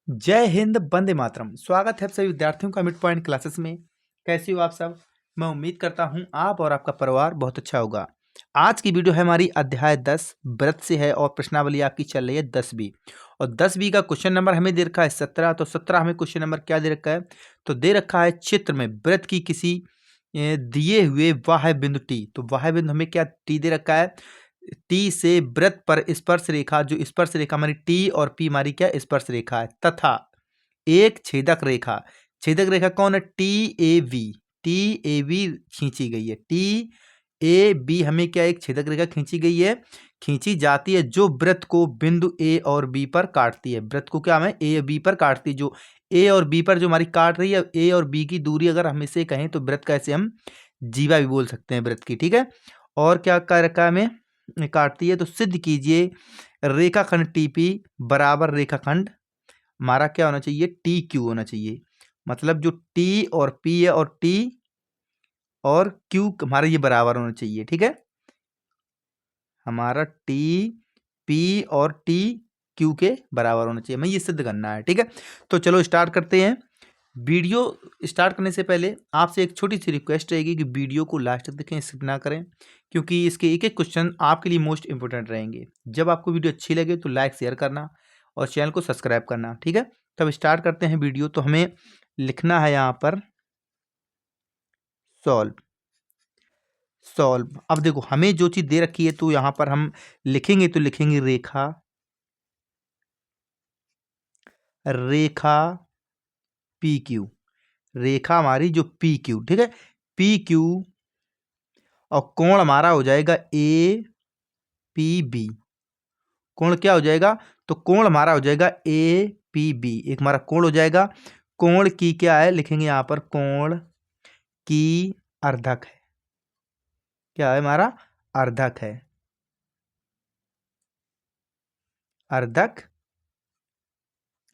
जय हिंद, वंदे मातरम। स्वागत है आप सभी विद्यार्थियों का मिड पॉइंट क्लासेस में। कैसे हो आप सब? मैं उम्मीद करता हूं आप और आपका परिवार बहुत अच्छा होगा। आज की वीडियो है हमारी अध्याय 10 व्रत से है और प्रश्नावली आपकी चल रही है 10वीं। और 10वीं का क्वेश्चन नंबर हमें दे रखा है 17। तो 17 हमें क्वेश्चन नंबर क्या दे रखा है? तो दे रखा है चित्र में व्रत की किसी दिए हुए वाह्य बिंदु टी। तो वाह्य बिंदु हमें क्या टी दे रखा है? टी से वृत्त पर स्पर्श रेखा, जो स्पर्श रेखा हमारी टी और पी हमारी क्या स्पर्श रेखा है, तथा एक छेदक रेखा। छेदक रेखा कौन है? T A V. T A V खींची गई है। टी ए बी हमें क्या एक छेदक रेखा खींची गई है, खींची जाती है, जो वृत्त को बिंदु ए और बी पर काटती है। वृत्त को क्या हमें ए और बी पर काटती है। जो ए और बी पर जो हमारी काट रही है, ए और बी की दूरी अगर हम इसे कहें तो वृत्त का ऐसे हम जीवा भी बोल सकते हैं वृत्त की, ठीक है। और क्या कर रखा है हमें काटती है? तो सिद्ध कीजिए रेखाखंड टीपी बराबर रेखाखंड हमारा क्या होना चाहिए? टी क्यू होना चाहिए। मतलब जो टी और पी है और टी और क्यू हमारा ये बराबर होना चाहिए, ठीक है। हमारा टी पी और टी क्यू के बराबर होना चाहिए, हमें ये सिद्ध करना है, ठीक है। तो चलो स्टार्ट करते हैं। वीडियो स्टार्ट करने से पहले आपसे एक छोटी सी रिक्वेस्ट रहेगी कि वीडियो को लास्ट तक देखें, स्किप ना करें, क्योंकि इसके एक एक क्वेश्चन आपके लिए मोस्ट इंपोर्टेंट रहेंगे। जब आपको वीडियो अच्छी लगे तो लाइक शेयर करना और चैनल को सब्सक्राइब करना, ठीक है। तब स्टार्ट करते हैं वीडियो। तो हमें लिखना है यहाँ पर सॉल्व। सॉल्व, अब देखो हमें जो चीज दे रखी है तो यहाँ पर हम लिखेंगे, तो लिखेंगे रेखा, रेखा पी क्यू। रेखा हमारी जो पी क्यू, ठीक है, पी क्यू। और कोण हमारा हो जाएगा ए पी बी। कोण क्या हो जाएगा? तो कोण हमारा हो जाएगा ए पी बी, एक हमारा कोण हो जाएगा। कोण की क्या है? लिखेंगे यहाँ पर कोण की अर्धक है। क्या है? हमारा अर्धक है, अर्धक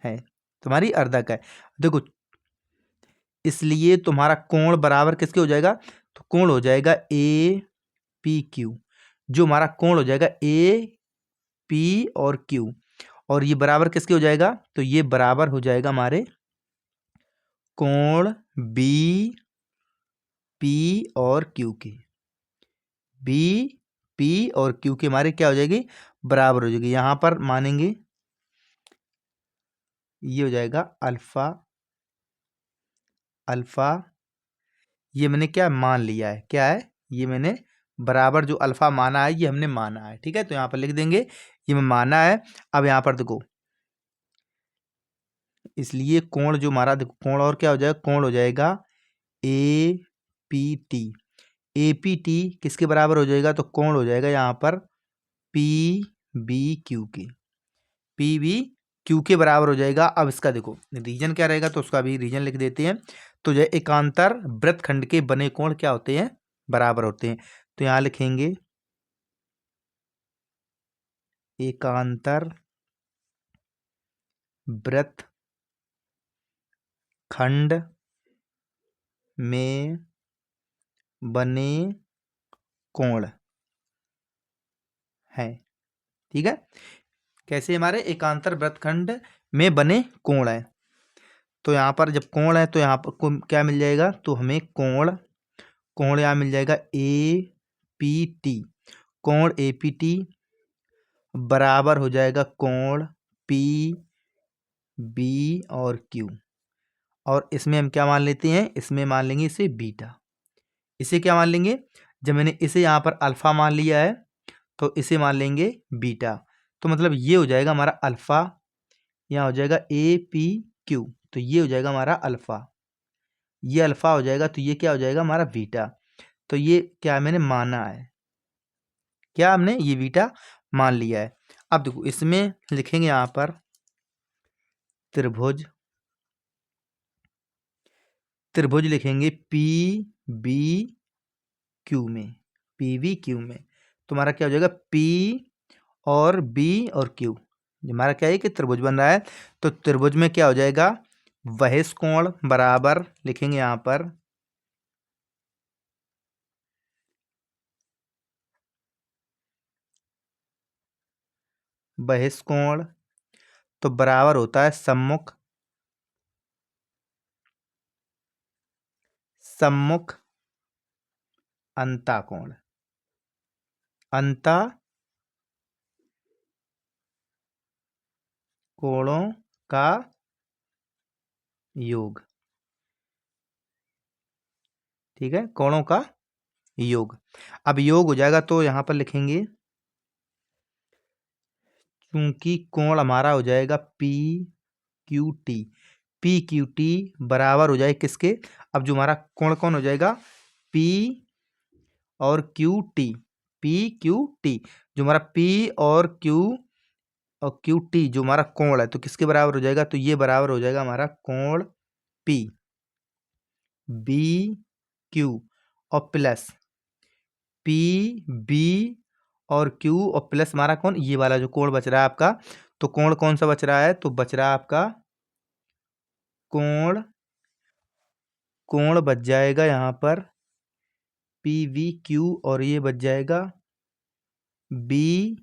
है, तुम्हारी अर्धक है। देखो इसलिए तुम्हारा कोण बराबर किसके हो जाएगा? तो कोण हो जाएगा ए पी क्यू। जो हमारा कोण हो जाएगा ए पी और क्यू, और ये बराबर किसके हो जाएगा? तो ये बराबर हो जाएगा हमारे कोण बी पी और क्यू के। बी पी और क्यू के हमारे क्या हो जाएगी? बराबर हो जाएगी। यहां पर मानेंगे ये हो जाएगा अल्फा। अल्फा ये मैंने क्या मान लिया है? क्या है ये? मैंने बराबर जो अल्फा माना है ये हमने माना है, ठीक है। तो यहां पर लिख देंगे ये मैं माना है। अब यहां पर देखो, इसलिए कोण जो हमारा, देखो कोण और क्या हो जाएगा? कोण हो जाएगा A P T. A P T किसके बराबर हो जाएगा? तो कोण हो जाएगा यहाँ पर पी बी क्यू के। पी बी क्यू के बराबर हो जाएगा। अब इसका देखो रीजन क्या रहेगा, तो उसका भी रीजन लिख देते हैं। तो जो एकांतर वृत्तखंड के बने कोण क्या होते हैं? बराबर होते हैं। तो यहाँ लिखेंगे एकांतर वृत्तखंड में बने कोण है, ठीक है। कैसे? हमारे एकांतर वृत्तखंड में बने कोण है। तो यहाँ पर जब कोण है तो यहाँ पर क्या मिल जाएगा? तो हमें कोण, कोण यहाँ मिल जाएगा ए पी टी। कोण ए पी टी बराबर हो जाएगा कोण पी बी और क्यू। और इसमें हम क्या मान लेते हैं? इसमें मान लेंगे इसे बीटा। इसे क्या मान लेंगे? जब मैंने इसे यहाँ पर अल्फा मान लिया है तो इसे मान लेंगे बीटा। तो मतलब ये हो जाएगा हमारा अल्फा, यहाँ हो जाएगा ए पी क्यू, तो ये हो जाएगा हमारा अल्फा। ये अल्फा हो जाएगा तो ये क्या हो जाएगा? हमारा बीटा। तो ये क्या मैंने माना है? क्या हमने ये बीटा मान लिया है। अब देखो इसमें लिखेंगे यहाँ पर त्रिभुज। त्रिभुज लिखेंगे पी बी क्यू में। पी बी क्यू में तुम्हारा क्या हो जाएगा? पी और बी और क्यू। हमारा क्या है कि त्रिभुज बन रहा है। तो त्रिभुज में क्या हो जाएगा? बहिष्कोण बराबर लिखेंगे यहाँ पर बहिष्कोण, तो बराबर होता है सम्मुख सम्मुख अंतःकोण, अंतः कोणों का योग। ठीक है, कोणों का योग। अब योग हो जाएगा तो यहां पर लिखेंगे, क्योंकि कोण हमारा हो जाएगा P Q T, P Q T बराबर हो जाए किसके, अब जो हमारा कोण कौन हो जाएगा, पी और Q T, P Q T, जो हमारा पी और क्यू टी जो हमारा कोण है तो किसके बराबर हो जाएगा, तो ये बराबर हो जाएगा हमारा कोण पी बी क्यू और प्लस पी बी और क्यू और प्लस हमारा कौन, ये वाला जो कोण बच रहा है आपका, तो कोण कौन सा बच रहा है, तो बच रहा है आपका कोण, कोण बच जाएगा यहाँ पर पी वी क्यू और ये बच जाएगा बी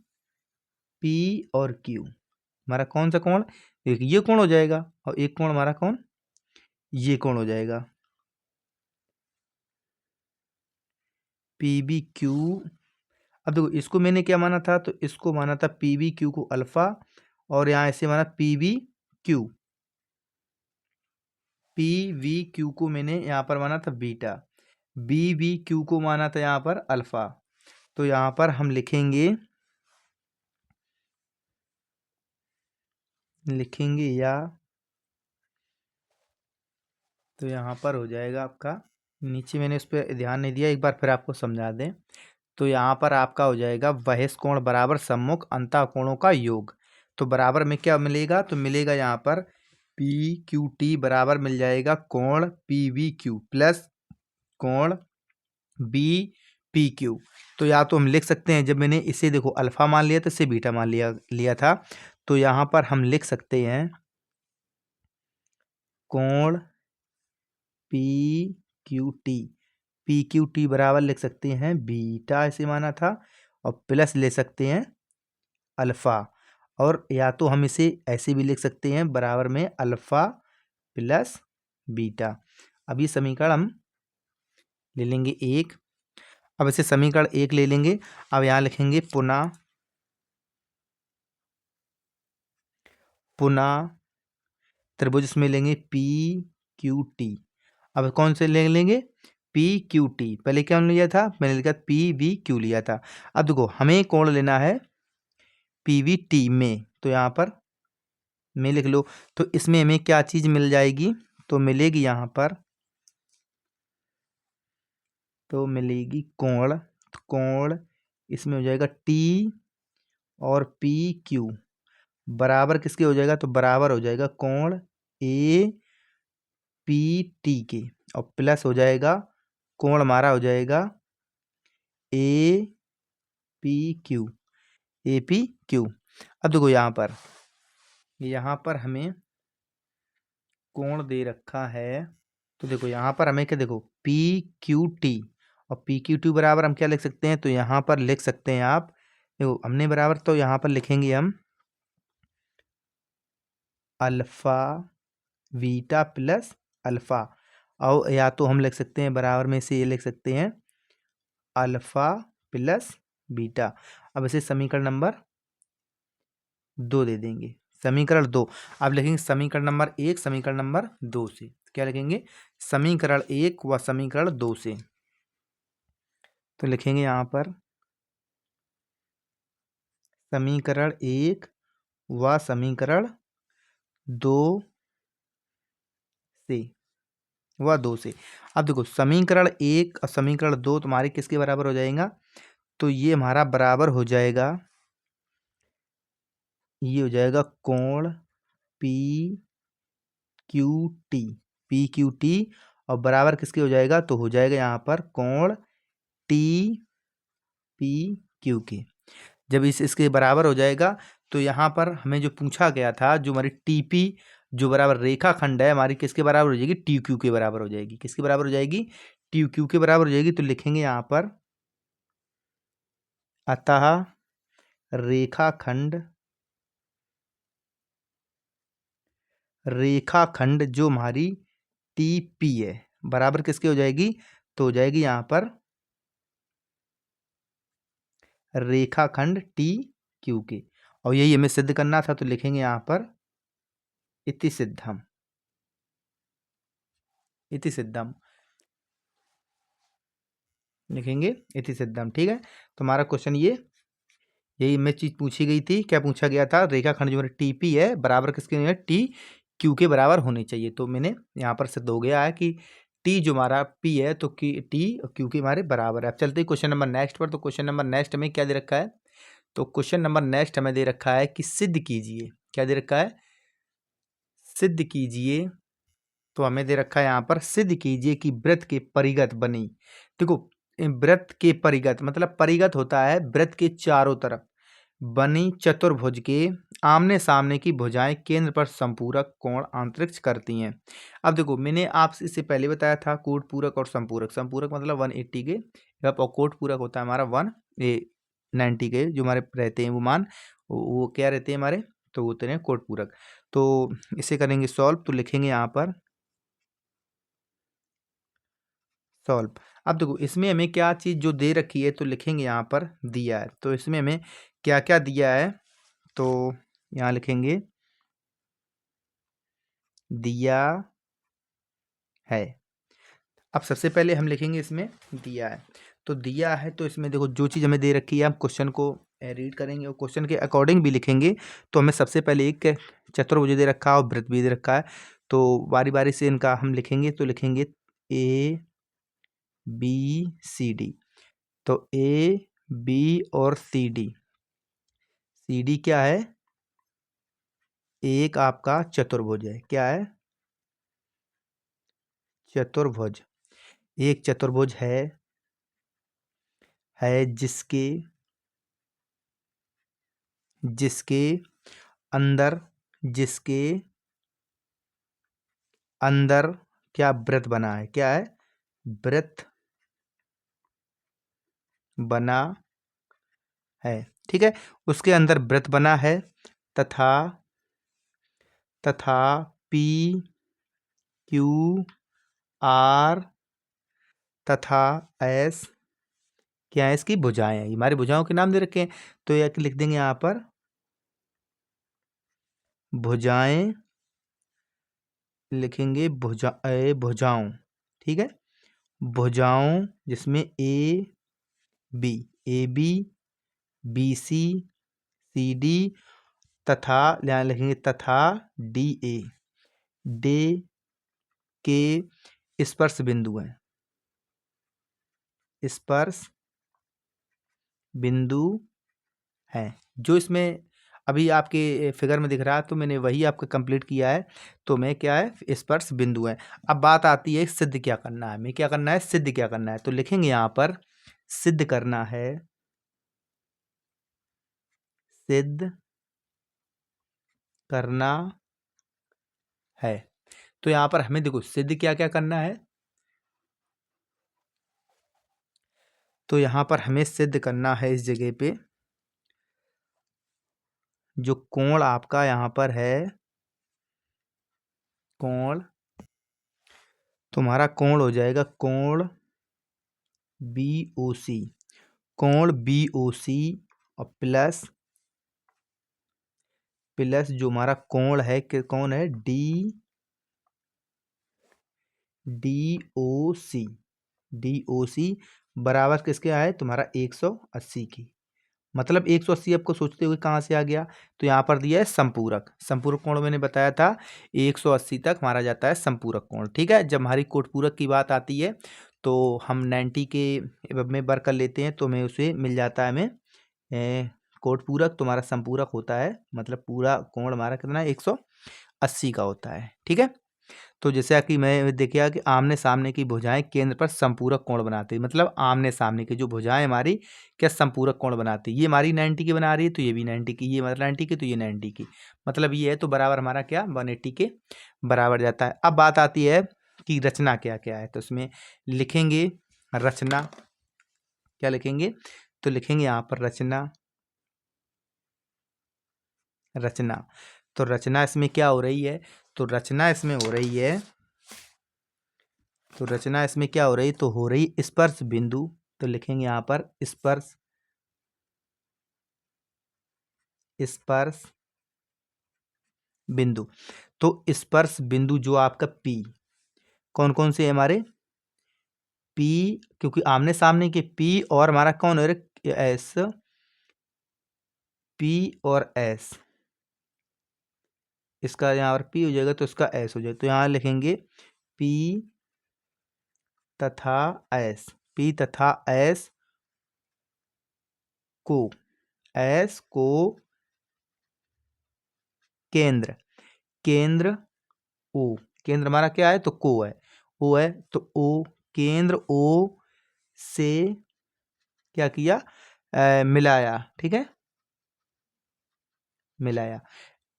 पी और क्यू। हमारा कौन सा कोण, एक ये कोण हो जाएगा और एक कोण हमारा कौन, ये कोण हो जाएगा पी बी क्यू। अब देखो इसको मैंने क्या माना था, तो इसको माना था पी बी क्यू को अल्फा, और यहाँ ऐसे माना P B Q, P V Q को मैंने यहाँ पर माना था बीटा, बी वी क्यू को माना था यहाँ पर अल्फा। तो यहाँ पर हम लिखेंगे या, तो यहाँ पर हो जाएगा आपका, नीचे मैंने इस पर ध्यान नहीं दिया, एक बार फिर आपको समझा दें, तो यहाँ पर आपका हो जाएगा बहिष्कोण बराबर सम्मुख अंतःकोणों का योग। तो बराबर में क्या मिलेगा, तो मिलेगा यहाँ पर पी क्यू टी बराबर मिल जाएगा कोण पी वी क्यू प्लस कोण बी पी क्यू। तो या तो हम लिख सकते हैं, जब मैंने इसे देखो अल्फा मान लिया तो इसे बीटा मान लिया था, तो यहाँ पर हम लिख सकते हैं कोण P Q T, P Q T बराबर लिख सकते हैं बीटा, ऐसे माना था, और प्लस ले सकते हैं अल्फा, और या तो हम इसे ऐसे भी लिख सकते हैं बराबर में अल्फा प्लस बीटा। अब ये समीकरण हम ले लेंगे एक, अब इसे समीकरण एक ले लेंगे, अब यहाँ लिखेंगे पुनः त्रिभुज में लेंगे पी क्यू टी। अब कौन से ले लेंगे, पी क्यू टी, पहले क्या लिया था, मैंने लिखा पी वी क्यू लिया था। अब देखो हमें कोण लेना है पी वी टी में, तो यहाँ पर में लिख लो, तो इसमें हमें क्या चीज मिल जाएगी, तो मिलेगी यहाँ पर, तो मिलेगी कोण, तो कोण इसमें हो जाएगा टी और पी क्यू बराबर किसके हो जाएगा, तो बराबर हो जाएगा कोण ए पी टी के, और प्लस हो जाएगा कोण हमारा हो जाएगा A P Q, A P Q. अब देखो यहाँ पर हमें कोण दे रखा है, तो देखो यहाँ पर हमें क्या, देखो पी क्यू टी और पी क्यू टी बराबर हम क्या लिख सकते हैं, तो यहाँ पर लिख सकते हैं आप, देखो हमने बराबर, तो यहाँ पर लिखेंगे हम अल्फा बीटा प्लस अल्फा, और या तो हम लिख सकते हैं बराबर में से ये लिख सकते हैं अल्फा प्लस बीटा। अब इसे समीकरण नंबर 2 दे देंगे, समीकरण 2। अब लिखेंगे समीकरण नंबर 1 समीकरण नंबर 2 से, क्या लिखेंगे, समीकरण 1 व समीकरण 2 से, तो लिखेंगे यहाँ पर समीकरण 1 व समीकरण 2 से, अब देखो समीकरण 1 और समीकरण 2 तुम्हारे किसके बराबर हो जाएगा, तो ये हमारा बराबर हो जाएगा, ये हो जाएगा कोण पी क्यू टी और बराबर किसके हो जाएगा, तो हो जाएगा यहाँ पर कोण टी पी क्यू के। जब इसके बराबर हो जाएगा, तो यहाँ पर हमें जो पूछा गया था, जो हमारी टीपी जो बराबर रेखा खंड है हमारी किसके बराबर हो जाएगी, टी क्यू के बराबर हो जाएगी, किसके बराबर हो जाएगी, टी क्यू के बराबर हो जाएगी। तो लिखेंगे यहाँ पर अतः रेखाखंड जो हमारी टीपी है, बराबर किसके हो जाएगी? तो हो जाएगी यहाँ पर रेखाखंड टी क्यू के। और यही हमें सिद्ध करना था, तो लिखेंगे यहाँ पर इति सिद्धम, इति सिद्धम लिखेंगे, इति सिद्धम। ठीक है, तुम्हारा क्वेश्चन ये यही में चीज पूछी गई थी। क्या पूछा गया था? रेखाखंड जो टीपी है बराबर किसके है? टी क्यू के बराबर होनी चाहिए। तो मैंने यहाँ पर सिद्ध हो गया है कि टी जो हमारा पी है तो टी और क्यू के हमारे बराबर है। अब चलते हैं क्वेश्चन नंबर नेक्स्ट पर। तो क्वेश्चन नंबर नेक्स्ट हमें क्या दे रखा है? तो क्वेश्चन नंबर नेक्स्ट हमें दे रखा है कि सिद्ध कीजिए। क्या दे रखा है? सिद्ध कीजिए। तो हमें दे रखा है यहाँ पर सिद्ध कीजिए कि वृत्त के परिगत बनी। देखो, वृत्त के परिगत मतलब परिगत होता है वृत्त के चारों तरफ बनी चतुर्भुज के आमने सामने की भुजाएं केंद्र पर संपूरक कोण अंतरिक्ष करती हैं। अब देखो, मैंने आपसे इससे पहले बताया था कोट पूरक और संपूरक। संपूरक मतलब 180 के, और कोट पूरक होता है हमारा 190 के। जो हमारे रहते हैं वो मान, वो क्या रहते हैं हमारे? तो वो होते हैं कोट पूरक। तो इसे करेंगे सॉल्व। तो लिखेंगे यहाँ पर सॉल्व। अब देखो, इसमें हमें क्या चीज़ जो दे रखी है, तो लिखेंगे यहाँ पर दिया है। तो इसमें हमें क्या क्या दिया है? तो यहाँ लिखेंगे दिया है। अब सबसे पहले हम लिखेंगे इसमें दिया है। तो दिया है, तो इसमें देखो जो चीज़ हमें दे रखी है हम क्वेश्चन को रीड करेंगे और क्वेश्चन के अकॉर्डिंग भी लिखेंगे। तो हमें सबसे पहले एक चतुर्भुज दे रखा है और वृत्त भी दे रखा है। तो बारी बारी से इनका हम लिखेंगे। तो लिखेंगे ए बी सी डी। तो ए बी और सी डी। सी डी क्या है? एक आपका चतुर्भुज है। क्या है? चतुर्भुज। एक चतुर्भुज है जिसके जिसके अंदर जिसके अंदर क्या वृत्त बना है? क्या है? वृत्त बना है। ठीक है, उसके अंदर वृत्त बना है तथा तथा पी क्यू आर तथा एस क्या है? इसकी भुजाएं हैं। हमारी भुजाओं के नाम दे रखे हैं। तो यह लिख देंगे यहाँ पर भुजाएं। लिखेंगे भुजाओं। ठीक है, भुजाओं जिसमें B A B B C C D तथा यहाँ लिखेंगे तथा डी ए डे के स्पर्श बिंदु हैं। स्पर्श बिंदु हैं जो इसमें अभी आपके फिगर में दिख रहा है। तो मैंने वही आपको कंप्लीट किया है। तो मैं क्या है? स्पर्श बिंदु है। अब बात आती है सिद्ध क्या करना है। मैं क्या करना है? सिद्ध क्या करना है। तो लिखेंगे यहाँ पर सिद्ध करना है। सिद्ध करना है। तो यहाँ पर हमें देखो सिद्ध क्या क्या करना है। तो यहाँ पर हमें सिद्ध करना है इस जगह पे जो कोण आपका यहाँ पर है, कोण तुम्हारा कोण हो जाएगा कोण बी ओ सी। कोण बी ओ सी और प्लस प्लस जो हमारा कोण है कि कौन है? डी ओ सी। डी ओ सी बराबर किसके आए? तुम्हारा 180 की। मतलब 180 आपको सोचते हुए कहाँ से आ गया? तो यहाँ पर दिया है संपूरक। संपूरक कोण मैंने बताया था 180 तक हमारा जाता है संपूरक कोण। ठीक है, जब हमारी कोटपूरक की बात आती है तो हम 90 के में वर्क कर लेते हैं। तो हमें उसे मिल जाता है हमें कोटपूरक। तुम्हारा संपूरक होता है मतलब पूरा कोण हमारा कितना है? 180 का होता है। ठीक है, तो जैसा कि मैं देखिए कि आमने सामने की भुजाएं केंद्र पर संपूरक कोण बनाती है। मतलब आमने सामने की जो भुजाएं हमारी क्या संपूरक कोण बनाती है। ये हमारी 90 की बना रही है तो ये भी 90 की, ये मतलब 90 की तो ये 90 की। मतलब ये है तो बराबर हमारा क्या 180 के बराबर जाता है। अब बात आती है कि रचना क्या क्या है। तो उसमें लिखेंगे रचना। क्या लिखेंगे? तो लिखेंगे यहाँ पर रचना। रचना तो रचना इसमें क्या हो रही है? तो रचना इसमें हो रही है। तो रचना इसमें क्या हो रही, तो हो रही स्पर्श बिंदु। तो लिखेंगे यहाँ पर स्पर्श स्पर्श बिंदु। तो स्पर्श बिंदु जो आपका P, कौन कौन से हमारे P, क्योंकि आमने सामने के P और हमारा कौन हो रहा है S, P और S, इसका यहाँ पर P हो जाएगा तो इसका S हो जाएगा। तो यहाँ लिखेंगे P तथा S, P तथा S को केंद्र, केंद्र O, केंद्र हमारा क्या है तो को है, O है तो O, केंद्र O से क्या किया, मिलाया। ठीक है, मिलाया।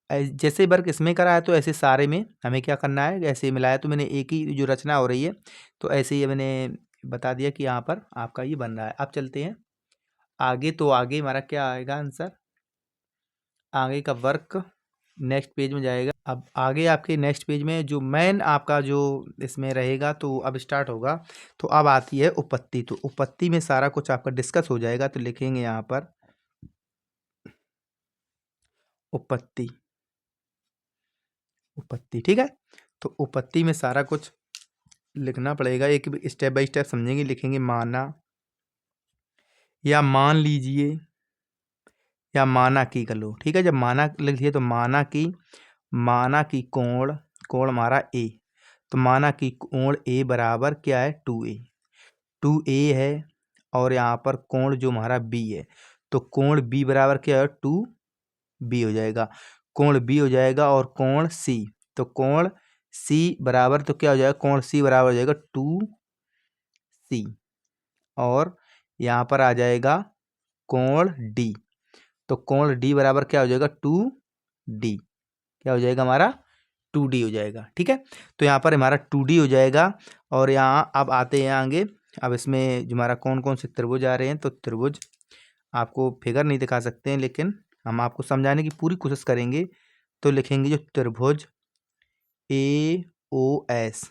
जैसे वर्क इसमें करा है तो ऐसे सारे में हमें क्या करना है, ऐसे मिलाया तो मैंने एक ही जो रचना हो रही है तो ऐसे ही मैंने बता दिया कि यहाँ पर आपका ये बन रहा है। अब चलते हैं आगे। तो आगे हमारा क्या आएगा आंसर, आगे का वर्क नेक्स्ट पेज में जाएगा। अब आगे आपके नेक्स्ट पेज में जो मेन आपका जो इसमें रहेगा तो अब स्टार्ट होगा। तो अब आती है उपपत्ति। तो उपपत्ति में सारा कुछ आपका डिस्कस हो जाएगा। तो लिखेंगे यहाँ पर उपपत्ति, उपपत्ति। ठीक है, तो उपपत्ति में सारा कुछ लिखना पड़ेगा, एक स्टेप बाय स्टेप समझेंगे। लिखेंगे माना या मान लीजिए या माना की कर लो। ठीक है, जब माना लिख दिए तो माना की कोण, कोण हमारा ए, तो माना की कोण ए बराबर क्या है 2a, 2a है। और यहाँ पर कोण जो हमारा b है तो कोण b बराबर क्या है 2b हो जाएगा, कोण b हो जाएगा। और कोण c, तो कोण c बराबर तो क्या हो जाएगा, कोण c बराबर हो जाएगा 2c। और यहाँ पर आ जाएगा कोण d, तो कोण d बराबर क्या हो जाएगा 2d, क्या हो जाएगा हमारा 2d हो जाएगा। ठीक है, तो यहाँ पर हमारा 2d हो जाएगा। और यहाँ अब आते हैं आगे। अब इसमें जो हमारा कौन कौन से त्रिभुज आ रहे हैं, तो त्रिभुज आपको फिगर नहीं दिखा सकते हैं लेकिन हम आपको समझाने की पूरी कोशिश करेंगे। तो लिखेंगे जो त्रिभुज AOS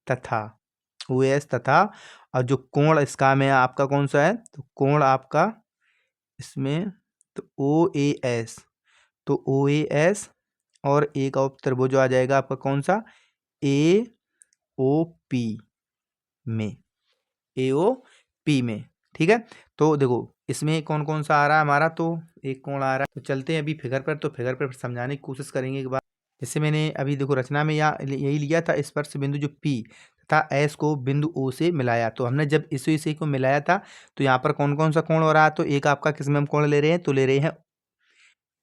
तथा OS तथा, और जो कोण इसका में आपका कौन सा है, तो कोण आपका इसमें तो OAS, तो OAS। और एक और त्रिभुज आ जाएगा आपका कौन सा, AOP में, AOP में। ठीक है, तो देखो इसमें कौन कौन सा आ रहा है हमारा, तो एक कोण आ रहा है। तो चलते हैं अभी फिगर पर, तो फिगर पर समझाने की कोशिश करेंगे एक बार। जैसे मैंने अभी देखो रचना में यही लिया था, स्पर्श बिंदु जो P तथा S को बिंदु O से मिलाया। तो हमने जब इसे को मिलाया था तो यहाँ पर कौन कौन सा कोण हो रहा है, तो एक आपका किसमें हम कोण ले रहे हैं, तो ले रहे हैं,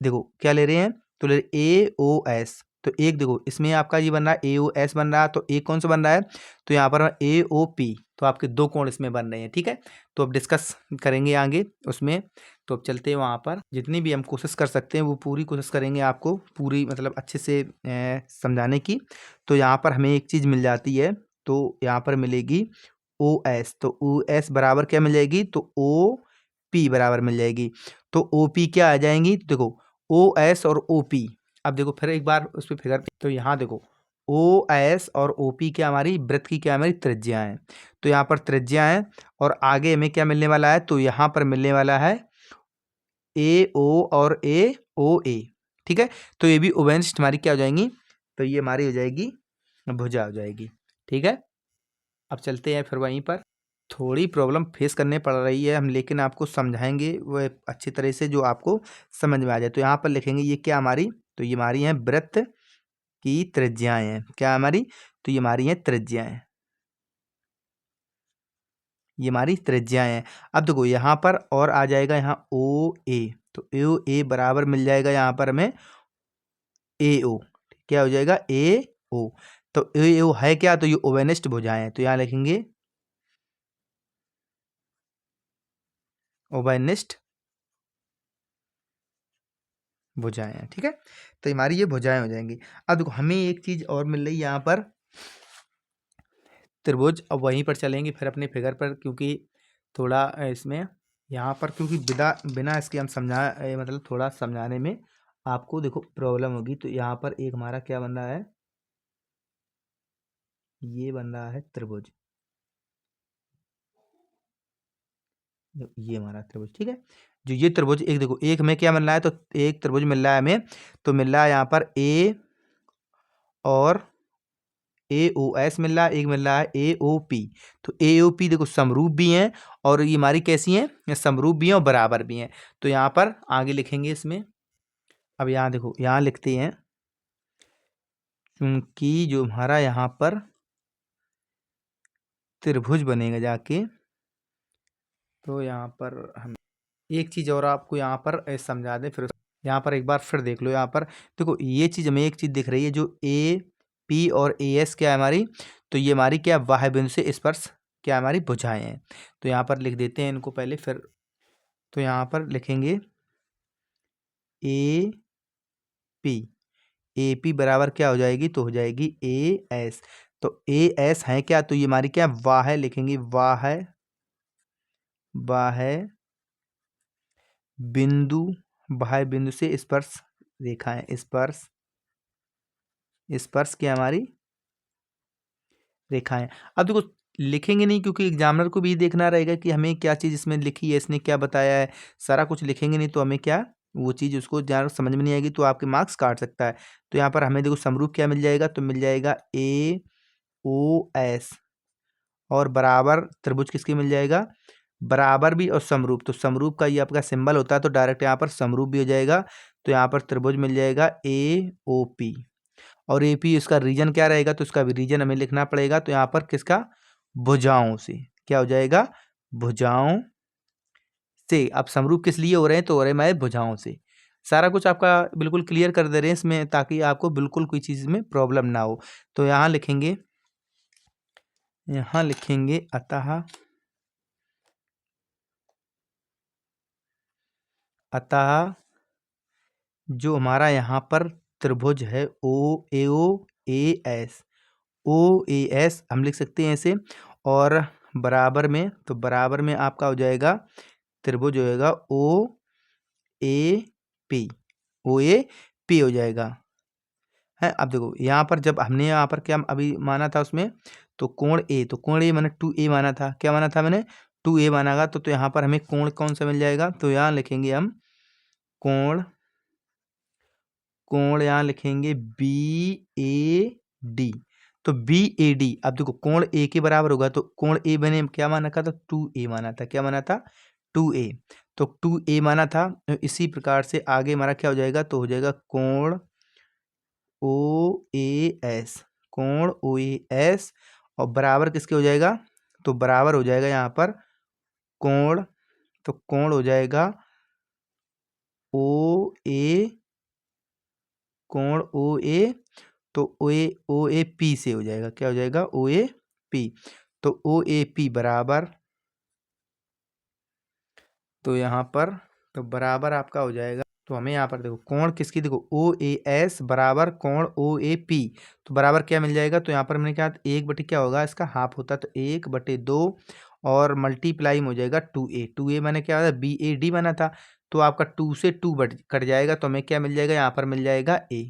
देखो क्या ले रहे हैं, तो ले AOS। तो एक देखो इसमें आपका ये बन रहा है AOS बन रहा है, तो एक कौन सा बन रहा है, तो यहाँ पर AOP। तो आपके दो कोण इसमें बन रहे हैं। ठीक है, तो अब डिस्कस करेंगे आगे उसमें। तो अब चलते हैं वहाँ पर, जितनी भी हम कोशिश कर सकते हैं वो पूरी कोशिश करेंगे आपको पूरी मतलब अच्छे से समझाने की। तो यहाँ पर हमें एक चीज़ मिल जाती है, तो यहाँ पर मिलेगी OS। तो OS बराबर क्या मिल जाएगी, तो OP बराबर मिल जाएगी। तो OP क्या आ जाएंगी, तो देखो OS और OP। अब देखो फिर एक बार उस पर फिगर, तो यहाँ देखो OS और OP क्या हमारी वृत्त की क्या हमारी त्रिज्या है। तो यहाँ पर त्रिज्या है और आगे हमें क्या मिलने वाला है, तो यहाँ पर मिलने वाला है AO और AOA। ठीक है, तो ये भी उभयनिष्ठ हमारी क्या हो जाएंगी, तो ये हमारी हो जाएगी भुजा हो जाएगी। ठीक है, अब चलते हैं फिर वहीं पर। थोड़ी प्रॉब्लम फेस करने पड़ रही है हम, लेकिन आपको समझाएंगे वो अच्छी तरह से जो आपको समझ में आ जाए। तो यहाँ पर लिखेंगे ये क्या हमारी, तो ये हमारी हैं वृत्त की त्रिज्याएं हैं, क्या हमारी, तो ये हमारी हैं त्रिज्याएं, ये हमारी त्रिज्याएं हैं। अब देखो यहाँ पर और आ जाएगा यहाँ OA, तो OA बराबर मिल जाएगा यहाँ पर हमें AO, क्या हो जाएगा AO। तो AO है क्या, तो ये उभयनिष्ठ भुजाएं हैं। तो यहाँ लिखेंगे उभयनिष्ठ भुजाएं हैं। ठीक है, तो हमारी ये भुजाएं हो जाएंगी। अब देखो हमें एक चीज और मिल रही है यहाँ पर त्रिभुज। अब वहीं पर चलेंगे फिर अपने फिगर पर, क्योंकि थोड़ा इसमें यहाँ पर क्योंकि बिना इसके हम मतलब थोड़ा समझाने में आपको देखो प्रॉब्लम होगी। तो यहाँ पर एक हमारा क्या बन रहा है, ये बन रहा है त्रिभुज, ये हमारा त्रिभुज, ठीक है। जो ये त्रिभुज, एक देखो, एक में क्या मिल रहा है, तो एक त्रिभुज मिल रहा है हमें, तो मिल रहा है यहाँ पर ए और ए ओ एस मिल रहा है, एक मिल रहा है ए ओ पी। तो ए ओ पी देखो समरूप भी हैं, और ये हमारी कैसी हैं, ये समरूप भी हैं और बराबर भी हैं। तो यहाँ पर आगे लिखेंगे इसमें, अब यहाँ देखो, यहाँ लिखते हैं, क्योंकि जो हमारा यहाँ पर त्रिभुज बनेगा जाके, तो यहाँ पर हम एक चीज़ और आपको यहाँ पर समझा दें, फिर यहाँ पर एक बार फिर देख लो। यहाँ पर देखो, ये चीज़ हमें एक चीज़ दिख रही है, जो ए पी और ए एस क्या है हमारी, तो ये हमारी क्या, वाह्य बिंदु से स्पर्श क्या हमारी भुजाएं हैं। तो यहाँ पर लिख देते हैं इनको पहले, फिर तो यहाँ पर लिखेंगे ए पी, ए पी बराबर क्या हो जाएगी, तो हो जाएगी ए एस। तो ए एस है क्या, तो ये हमारी क्या, वाह्य लिखेंगे, वाह्य, वाह्य बिंदु, वाह्य बिंदु से स्पर्श रेखाएं, स्पर्श, स्पर्श क्या हमारी रेखाएं। अब देखो, लिखेंगे नहीं, क्योंकि एग्जामिनर को भी देखना रहेगा कि हमें क्या चीज़ इसमें लिखी है, इसने क्या बताया है। सारा कुछ लिखेंगे नहीं तो हमें क्या, वो चीज़ उसको ज़्यादा समझ में नहीं आएगी, तो आपके मार्क्स काट सकता है। तो यहाँ पर हमें देखो समरूप क्या मिल जाएगा, तो मिल जाएगा ए ओ एस, और बराबर त्रिभुज किसके मिल जाएगा, बराबर भी और समरूप। तो समरूप का ये आपका सिंबल होता है, तो डायरेक्ट यहाँ पर समरूप भी हो जाएगा। तो यहाँ पर त्रिभुज मिल जाएगा ए ओ पी, और ए पी इसका रीजन क्या रहेगा, तो इसका भी रीजन हमें लिखना पड़ेगा। तो यहाँ पर किसका, भुजाओं से, क्या हो जाएगा, भुजाओं से। अब समरूप किस लिए हो रहे हैं, तो हो रहे हैं हमारे भुजाओं से। सारा कुछ आपका बिल्कुल क्लियर कर दे रहे हैं इसमें, ताकि आपको बिल्कुल कोई चीज़ में प्रॉब्लम ना हो। तो यहाँ लिखेंगे, यहाँ लिखेंगे अतः, अतः जो हमारा यहाँ पर त्रिभुज है A S, O A S हम लिख सकते हैं ऐसे, और बराबर में, तो बराबर में आपका हो जाएगा त्रिभुज होएगा ओ A P, O A P हो जाएगा है। अब देखो यहाँ पर जब हमने यहाँ पर क्या अभी माना था उसमें, तो कोण ए, तो कोण ए मैंने 2A माना था, क्या माना था मैंने, 2A मानागा। तो यहाँ पर हमें कोण कौन सा मिल जाएगा, तो यहाँ लिखेंगे हम कोण, कोण यहाँ लिखेंगे बी ए डी। तो बी ए डी, अब देखो कोण ए के बराबर होगा, तो कोण ए मैंने क्या माना था, तो 2A माना था, क्या माना था, 2A। तो 2A माना था, तो इसी प्रकार से आगे हमारा क्या हो जाएगा, तो हो जाएगा कोण ओ ए एस, कोण ओ ए एस, और बराबर किसके हो जाएगा, तो बराबर हो जाएगा यहाँ पर कोण, तो कोण हो जाएगा ओ ए, कोण ओ ए, तो ओ ए पी से हो जाएगा, क्या हो जाएगा, ओ ए पी। तो ओ ए पी बराबर, तो यहाँ पर, तो बराबर आपका हो जाएगा, तो हमें यहाँ पर देखो कोण किसकी, देखो ओ ए एस बराबर कोण ओ ए पी, तो बराबर क्या मिल जाएगा, तो यहाँ पर मैंने क्या, 1 बटे क्या होगा, इसका हाफ होता है, तो 1/2, और मल्टीप्लाई में हो जाएगा 2A, 2A मैंने क्या होता, बी ए डी बना था, तो आपका 2 से 2 कट जाएगा, तो हमें क्या मिल जाएगा, यहाँ पर मिल जाएगा ए,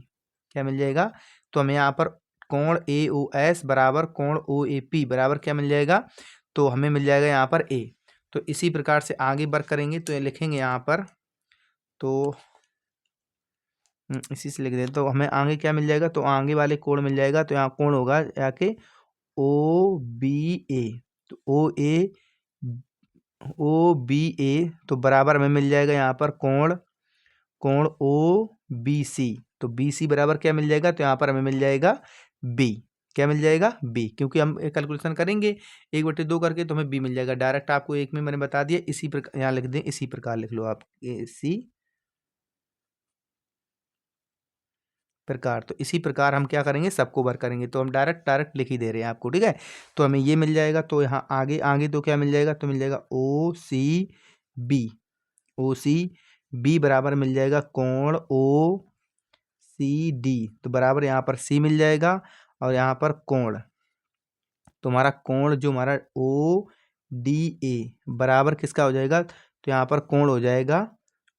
क्या मिल जाएगा, तो हमें यहाँ पर कोण ए ओ एस बराबर कोण ओ ए पी बराबर क्या मिल जाएगा, तो हमें मिल जाएगा यहाँ पर ए। तो इसी प्रकार से आगे वर्क करेंगे, तो ये लिखेंगे यहाँ पर, तो इसी से लिख दें, तो हमें आगे क्या मिल जाएगा, तो आगे वाले कोण मिल जाएगा, तो यहाँ कोण होगा जाके ओ बी ए, तो ओ बी ए, तो बराबर हमें मिल जाएगा यहाँ पर कोण, कोण ओ बी सी, तो बी सी बराबर क्या मिल जाएगा, तो यहाँ पर हमें मिल जाएगा बी, क्या मिल जाएगा, बी, क्योंकि हम कैलकुलेशन करेंगे 1/2 करके, तो हमें बी मिल जाएगा डायरेक्ट। आपको एक में मैंने बता दिया, इसी प्रकार यहाँ लिख दें, इसी प्रकार लिख लो आप, इसी प्रकार। तो इसी प्रकार हम क्या करेंगे, सबको वर्क करेंगे, तो हम डायरेक्ट लिख ही दे रहे हैं आपको, ठीक है। तो हमें ये मिल जाएगा, तो यहाँ आगे आगे तो क्या मिल जाएगा, तो मिल जाएगा ओ सी बी, ओ सी बी बराबर मिल जाएगा कोण ओ सी डी, तो बराबर यहाँ पर सी मिल जाएगा, और यहाँ पर कोण, तो हमारा कोण जो हमारा ओ डी ए बराबर किसका हो जाएगा, तो यहाँ पर कोण हो जाएगा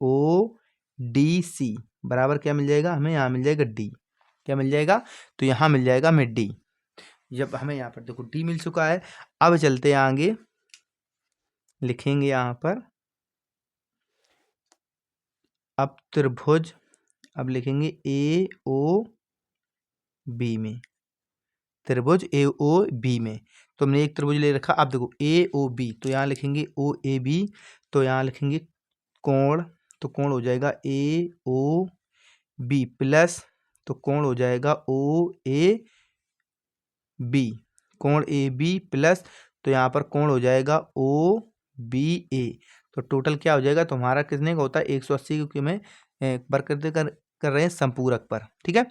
ओ डी सी बराबर क्या मिल जाएगा, हमें यहाँ मिल जाएगा डी, क्या मिल जाएगा, तो यहाँ मिल जाएगा हमें डी। जब हमें यहाँ पर देखो डी मिल चुका है, अब चलते हैं आगे, लिखेंगे यहाँ पर अब त्रिभुज, अब लिखेंगे ए ओ बी में, त्रिभुज ए ओ बी में। तो हमने एक त्रिभुज ले रखा, अब देखो ए ओ बी, तो यहाँ लिखेंगे ओ ए बी, तो यहाँ लिखेंगे कोण, तो कोण हो जाएगा ए ओ बी प्लस, तो कोण हो जाएगा ओ ए बी, कोण ए बी प्लस, तो यहाँ पर कोण हो जाएगा ओ बी ए। तो टोटल क्या हो जाएगा, तो हमारा कितने का होता है 180, क्योंकि हमें बरकरार कर रहे हैं संपूरक पर, ठीक है।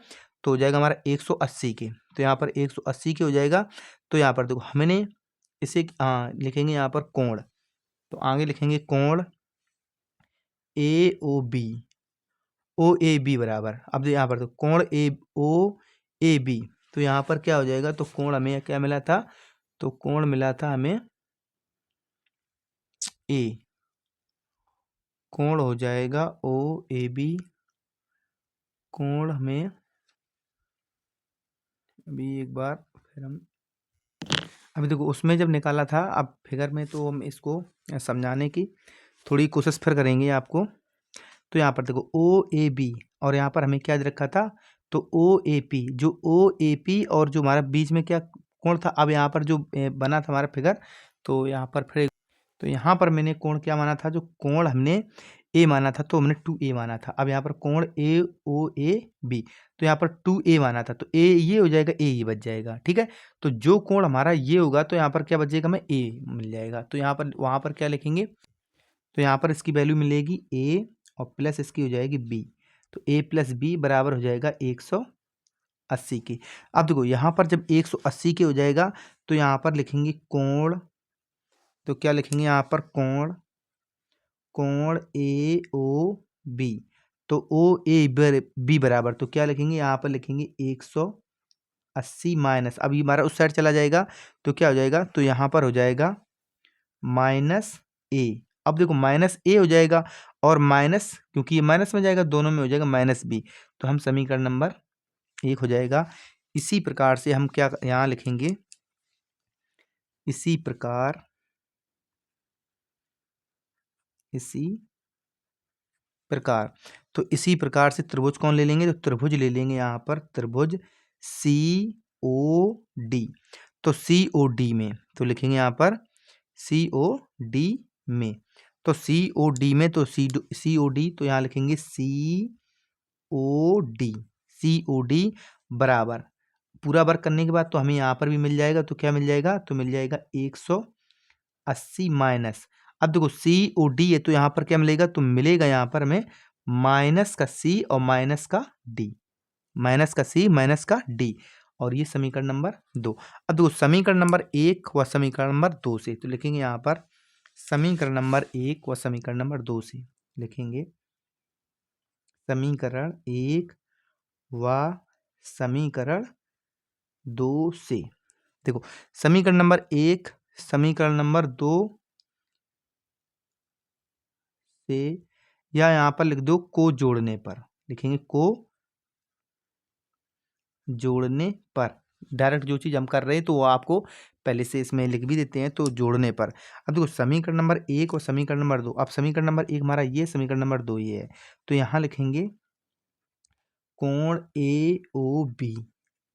तो हो जाएगा हमारा 180 के, तो यहाँ पर 180 के हो जाएगा। तो यहाँ पर देखो हमने इसे लिखेंगे यहाँ पर कोण, तो आगे लिखेंगे कोण ए O B, O A B बराबर, अब यहाँ पर तो कोण ए ओ ए बी, तो यहाँ पर क्या हो जाएगा, तो कोण हमें क्या मिला था, तो कोण मिला था हमें ए, कोण हो जाएगा ओ ए बी, कोण हमें अभी एक बार फिर हम अभी देखो उसमें जब निकाला था, अब फिगर में तो हम इसको समझाने की थोड़ी कोशिश फिर करेंगे आपको। तो यहाँ पर देखो ओ ए बी, और यहाँ पर हमें क्या दे रखा था, तो ओ ए पी, जो ओ ए पी और जो हमारा बीच में क्या कोण था, अब यहाँ पर जो बना था हमारा फिगर, तो यहाँ पर फिर, तो यहाँ पर मैंने कोण क्या माना था, जो कोण हमने ए माना था, तो हमने 2a माना था। अब यहाँ पर कोण ए ओ ए बी, तो यहाँ पर 2a माना था, तो a ये हो जाएगा, a ये बच जाएगा, ठीक है। तो जो कोण हमारा ये होगा, तो यहाँ पर क्या बचेगा, हमें a मिल जाएगा। तो यहाँ पर वहाँ पर क्या लिखेंगे, तो यहाँ पर इसकी वैल्यू मिलेगी a और प्लस इसकी हो जाएगी b, तो a प्लस बी बराबर हो जाएगा 180 की। अब देखो यहाँ पर जब 180 के हो जाएगा, तो यहाँ पर लिखेंगे कोण, तो क्या लिखेंगे यहाँ पर कोण, कोण ए ओ बी, तो ओ ए बी बराबर, तो क्या लिखेंगे यहाँ पर लिखेंगे 180 माइनस, अब ये हमारा उस साइड चला जाएगा, तो क्या हो जाएगा, तो यहाँ पर हो जाएगा माइनस ए। अब देखो माइनस ए हो जाएगा, और माइनस, क्योंकि ये माइनस में जाएगा, दोनों में हो जाएगा माइनस बी, तो हम समीकरण नंबर 1 हो जाएगा। इसी प्रकार से हम क्या यहाँ लिखेंगे, इसी प्रकार तो इसी प्रकार से त्रिभुज कौन ले लेंगे, तो त्रिभुज ले लेंगे यहाँ पर त्रिभुज सी ओ डी, तो सी ओ डी में, तो लिखेंगे यहाँ पर सी ओ डी में, तो सी ओ डी में, तो सी ओ डी, तो यहाँ लिखेंगे सी ओ डी बराबर, पूरा वर्क करने के बाद तो हमें यहाँ पर भी मिल जाएगा, तो क्या मिल जाएगा, तो मिल जाएगा 180 माइनस, अब देखो सी ओ डी है, तो यहाँ पर क्या मिलेगा, तो मिलेगा यहाँ पर हमें माइनस का सी और माइनस का डी, माइनस का सी माइनस का डी, और ये समीकरण नंबर 2। अब देखो समीकरण नंबर 1 व समीकरण नंबर 2 से, तो लिखेंगे यहाँ पर समीकरण नंबर 1 व समीकरण नंबर 2 से, लिखेंगे समीकरण 1 व समीकरण 2 से। देखो समीकरण नंबर 1 समीकरण नंबर 2 से, या यहाँ पर लिख दो को जोड़ने पर, लिखेंगे को जोड़ने पर, डायरेक्ट जो चीज़ हम कर रहे हैं तो वो आपको पहले से इसमें लिख भी देते हैं, तो जोड़ने पर। अब देखो समीकरण नंबर 1 और समीकरण नंबर 2, अब समीकरण नंबर 1 हमारा ये, समीकरण नंबर 2 ये है, तो यहाँ लिखेंगे कोण ए ओ बी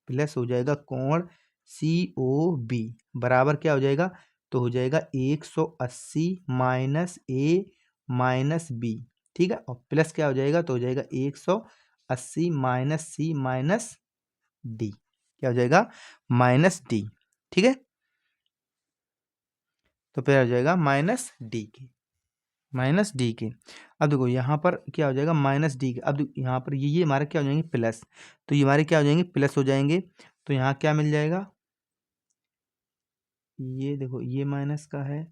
प्लस हो जाएगा कोण सी ओ बी बराबर क्या हो जाएगा, तो हो जाएगा 180 माइनस ए माइनस बी, ठीक है, और प्लस क्या हो जाएगा, तो हो जाएगा 180 माइनस सी माइनस डी, क्या हो जाएगा माइनस डी, ठीक है, तो फिर हो जाएगा माइनस डी के, माइनस डी के। अब देखो यहाँ पर क्या हो जाएगा माइनस डी के, अब यहाँ पर ये हमारे क्या हो जाएंगे प्लस, तो ये हमारे क्या हो जाएंगे प्लस हो जाएंगे, तो यहाँ क्या मिल जाएगा, ये देखो ये माइनस का है,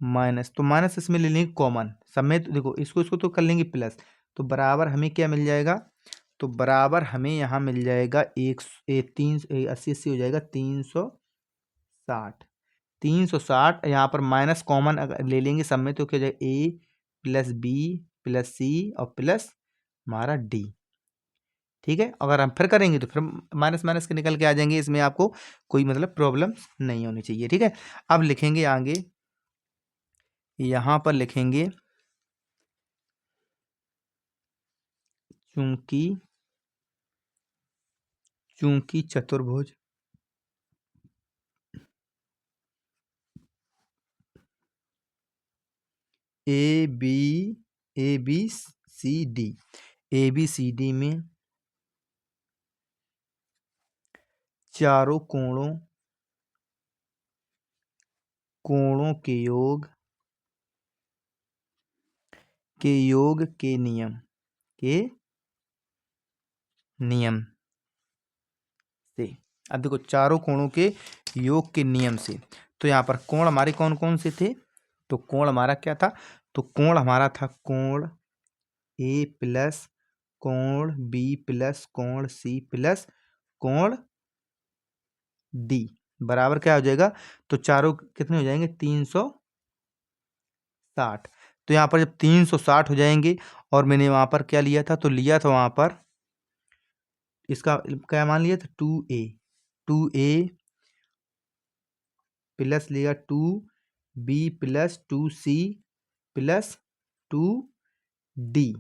माइनस, तो माइनस इसमें ले लेंगे कॉमन सब में, तो देखो इसको इसको तो कर लेंगे प्लस, तो बराबर हमें क्या मिल जाएगा, तो बराबर हमें यहाँ मिल जाएगा 80 हो जाएगा 360 यहाँ पर माइनस कॉमन अगर ले लेंगे सब में, तो क्या हो जाएगा ए प्लस बी प्लस सी और प्लस हमारा डी, ठीक है। अगर हम फिर करेंगे तो फिर माइनस माइनस के निकल के आ जाएंगे, इसमें आपको कोई मतलब प्रॉब्लम नहीं होनी चाहिए। ठीक है, अब लिखेंगे आगे, यहाँ पर लिखेंगे चूंकि चूंकि चतुर्भुज A B C D, A B C D में चारों कोणों के योग के नियम से, अब देखो चारों कोणों के योग के नियम से, तो यहाँ पर कोण हमारे कौन कौन से थे, तो कोण हमारा क्या था, तो कोण हमारा था कोण ए प्लस कोण बी प्लस कोण सी प्लस कोण डी बराबर क्या हो जाएगा, तो चारों कितने हो जाएंगे 360। तो यहाँ पर जब 360 हो जाएंगे, और मैंने वहां पर क्या लिया था, तो लिया था वहां पर इसका क्या मान लिया था 2a प्लस लिया 2b plus 2c plus 2d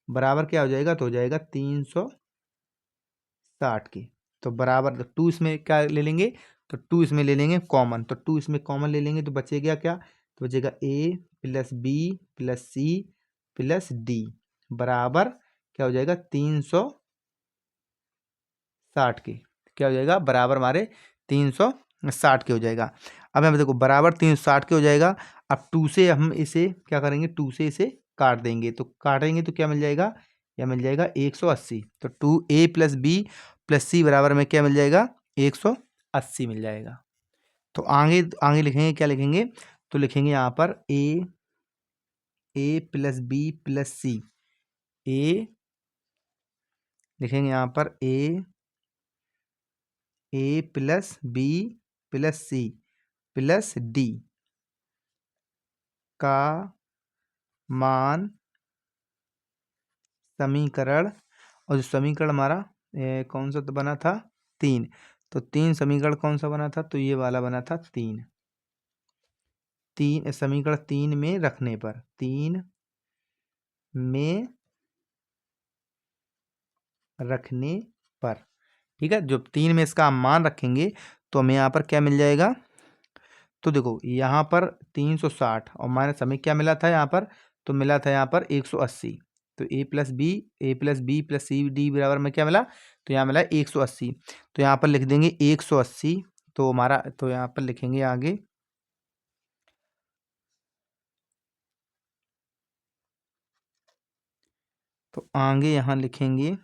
बराबर क्या हो जाएगा, तो हो जाएगा 360 के। तो बराबर तो 2 इसमें क्या ले लेंगे, तो 2 इसमें ले लेंगे कॉमन, तो 2 इसमें कॉमन ले लेंगे तो बचेगा क्या, तो बचेगा a plus B plus C plus D बराबर क्या हो जाएगा 360 के। क्या हो जाएगा, बराबर हमारे 360 के हो जाएगा। अब हम देखो बराबर 360 के हो जाएगा। अब 2 से हम इसे क्या करेंगे, 2 से इसे काट देंगे, तो काटेंगे तो क्या मिल जाएगा, यह मिल जाएगा 180। तो 2a प्लस बी प्लस सी बराबर में क्या मिल जाएगा, 180 मिल जाएगा। तो आगे आगे लिखेंगे, क्या लिखेंगे, तो लिखेंगे यहाँ पर A plus B plus C, A लिखेंगे यहाँ पर A plus B plus C plus D का मान समीकरण, और जो समीकरण हमारा कौन सा तो बना था 3, तो 3 समीकरण कौन सा बना था, तो ये वाला बना था 3 समीकरण 3 में रखने पर, 3 में रखने पर, ठीक है, जब 3 में इसका हम मान रखेंगे तो हमें यहाँ पर क्या मिल जाएगा, तो देखो यहाँ पर 360 और माइनस हमें क्या मिला था यहाँ पर, तो मिला था यहाँ पर 180। तो A plus B plus C D बराबर में क्या मिला, तो यहाँ मिला 180। तो यहाँ पर लिख देंगे 180, तो हमारा तो यहाँ पर लिखेंगे आगे, तो आगे यहाँ लिखेंगे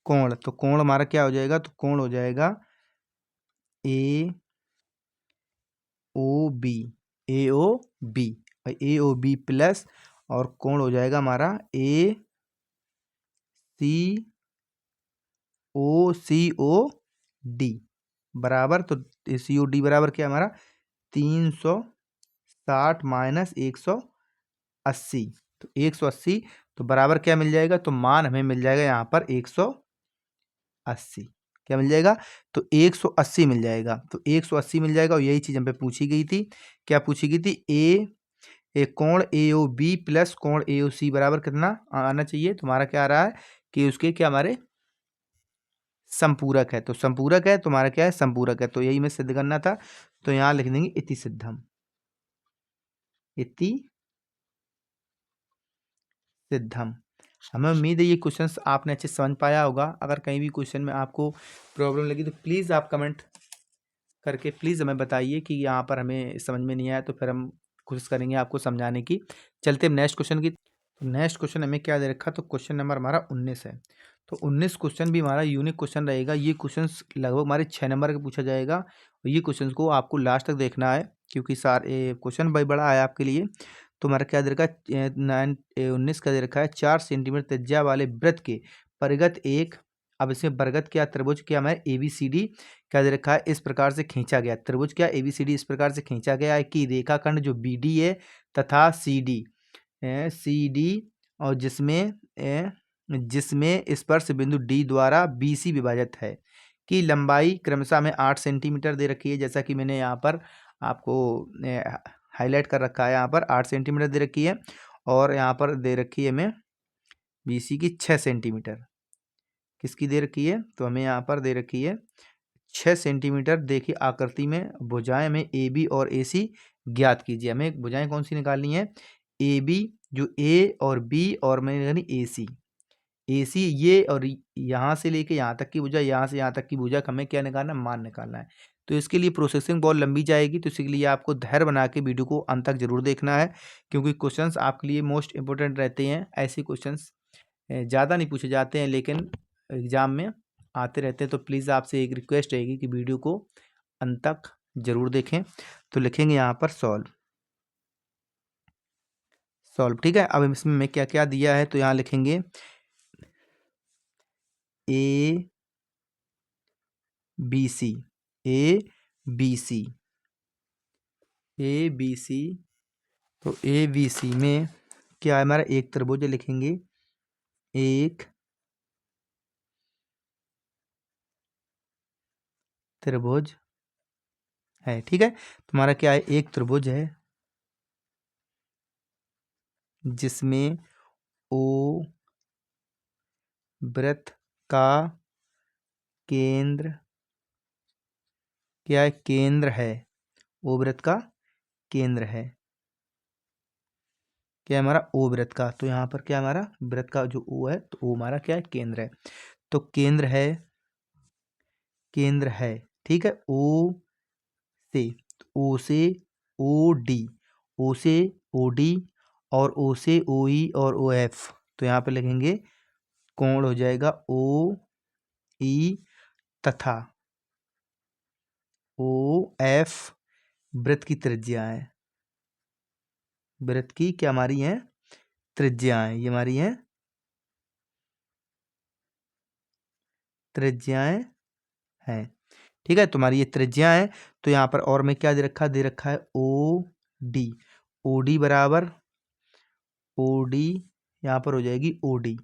कोण, तो कोण हमारा क्या हो जाएगा, तो कोण हो जाएगा ए ओ बी ए ओ बी प्लस, और कोण हो जाएगा हमारा ए सी ओ डी बराबर, तो सी ओ डी बराबर क्या हमारा 360 माइनस 180, तो 180, तो बराबर क्या मिल जाएगा, तो मान हमें मिल जाएगा यहाँ पर 180। क्या मिल जाएगा, तो 180 मिल जाएगा, तो 180 मिल जाएगा। और यही चीज़ हम पे पूछी गई थी, क्या पूछी गई थी, कोण ए ओ बी प्लस कोण ए ओ सी बराबर कितना आना चाहिए, तुम्हारा क्या आ रहा है कि उसके क्या हमारे संपूरक है, तो संपूरक है तुम्हारा क्या है, संपूरक है, तो यही में सिद्ध करना था। तो यहाँ लिख देंगे इति सिद्धम, इति सिद्धम। हमें उम्मीद है ये क्वेश्चंस आपने अच्छे समझ पाया होगा। अगर कहीं भी क्वेश्चन में आपको प्रॉब्लम लगी तो प्लीज़ आप कमेंट करके प्लीज़ हमें बताइए कि यहाँ पर हमें समझ में नहीं आया, तो फिर हम कोशिश करेंगे आपको समझाने की। चलते हम नेक्स्ट क्वेश्चन की। तो नेक्स्ट क्वेश्चन हमें क्या दे रखा, तो क्वेश्चन नंबर हमारा 19 है। तो 19 क्वेश्चन भी हमारा यूनिक क्वेश्चन रहेगा। ये क्वेश्चन लगभग हमारे 6 नंबर का पूछा जाएगा, और ये क्वेश्चन को आपको लास्ट तक देखना है, क्योंकि सारे क्वेश्चन भाई बड़ा है आपके लिए। तो हमारा क्या दे रखा है 19 का दे रखा है, 4 सेंटीमीटर त्रिज्या वाले वृत्त के परिघत एक अब इसमें बरगद क्या त्रिभुज क्या मैं ABCD क्या दे रखा है, इस प्रकार से खींचा गया। त्रिभुज क्या ABCD इस प्रकार से खींचा गया है कि रेखाखंड जो BD है तथा CD और जिसमें स्पर्श बिंदु D द्वारा BC विभाजित है, की लंबाई क्रमशः में 8 सेंटीमीटर दे रखी है। जैसा कि मैंने यहाँ पर आपको हाईलाइट कर रखा है, यहाँ पर 8 सेंटीमीटर दे रखी है और यहाँ पर दे रखी है हमें BC की 6 सेंटीमीटर। किसकी दे रखी है, तो हमें यहाँ पर दे रखी है 6 सेंटीमीटर। देखिए आकृति में भुजाएं हमें AB और AC ज्ञात कीजिए। हमें भुजाएं कौन सी निकालनी है, AB जो A और B और मैंने निकाली AC ये और यहाँ से लेके यहाँ तक की भुजा, यहाँ से यहाँ तक की भुजा हमें क्या निकालना है, मान निकालना है। तो इसके लिए प्रोसेसिंग बहुत लंबी जाएगी, तो इसके लिए आपको धैर्य बना के वीडियो को अंत तक जरूर देखना है, क्योंकि क्वेश्चंस आपके लिए मोस्ट इंपोर्टेंट रहते हैं। ऐसे क्वेश्चंस ज़्यादा नहीं पूछे जाते हैं लेकिन एग्जाम में आते रहते हैं। तो प्लीज़ आपसे एक रिक्वेस्ट रहेगी कि वीडियो को अंत तक जरूर देखें। तो लिखेंगे यहाँ पर सॉल्व, ठीक है। अब इसमें मैं क्या क्या दिया है, तो यहाँ लिखेंगे ABC तो ABC में क्या है हमारा, एक त्रिभुज लिखेंगे, एक त्रिभुज है, ठीक है। तुम्हारा क्या है, एक त्रिभुज है जिसमें O वृत्त का केंद्र क्या है, केंद्र है। O वृत्त का केंद्र है, क्या हमारा O वृत्त का। तो यहाँ पर क्या हमारा वृत्त का जो O है, तो O हमारा क्या है, केंद्र है। तो केंद्र है, ठीक है। O से OD, O से OD और O से OE और OF। तो यहाँ पे लिखेंगे कोण हो जाएगा OE तथा OF वृत्त की त्रिज्या है, वृत्त की क्या हमारी है, त्रिज्याएं, ये हमारी है त्रिज्याएं हैं, ठीक है। तुम्हारी ये त्रिज्या है। तो यहाँ पर और में क्या दे रखा है OD बराबर OD यहाँ पर हो जाएगी OD।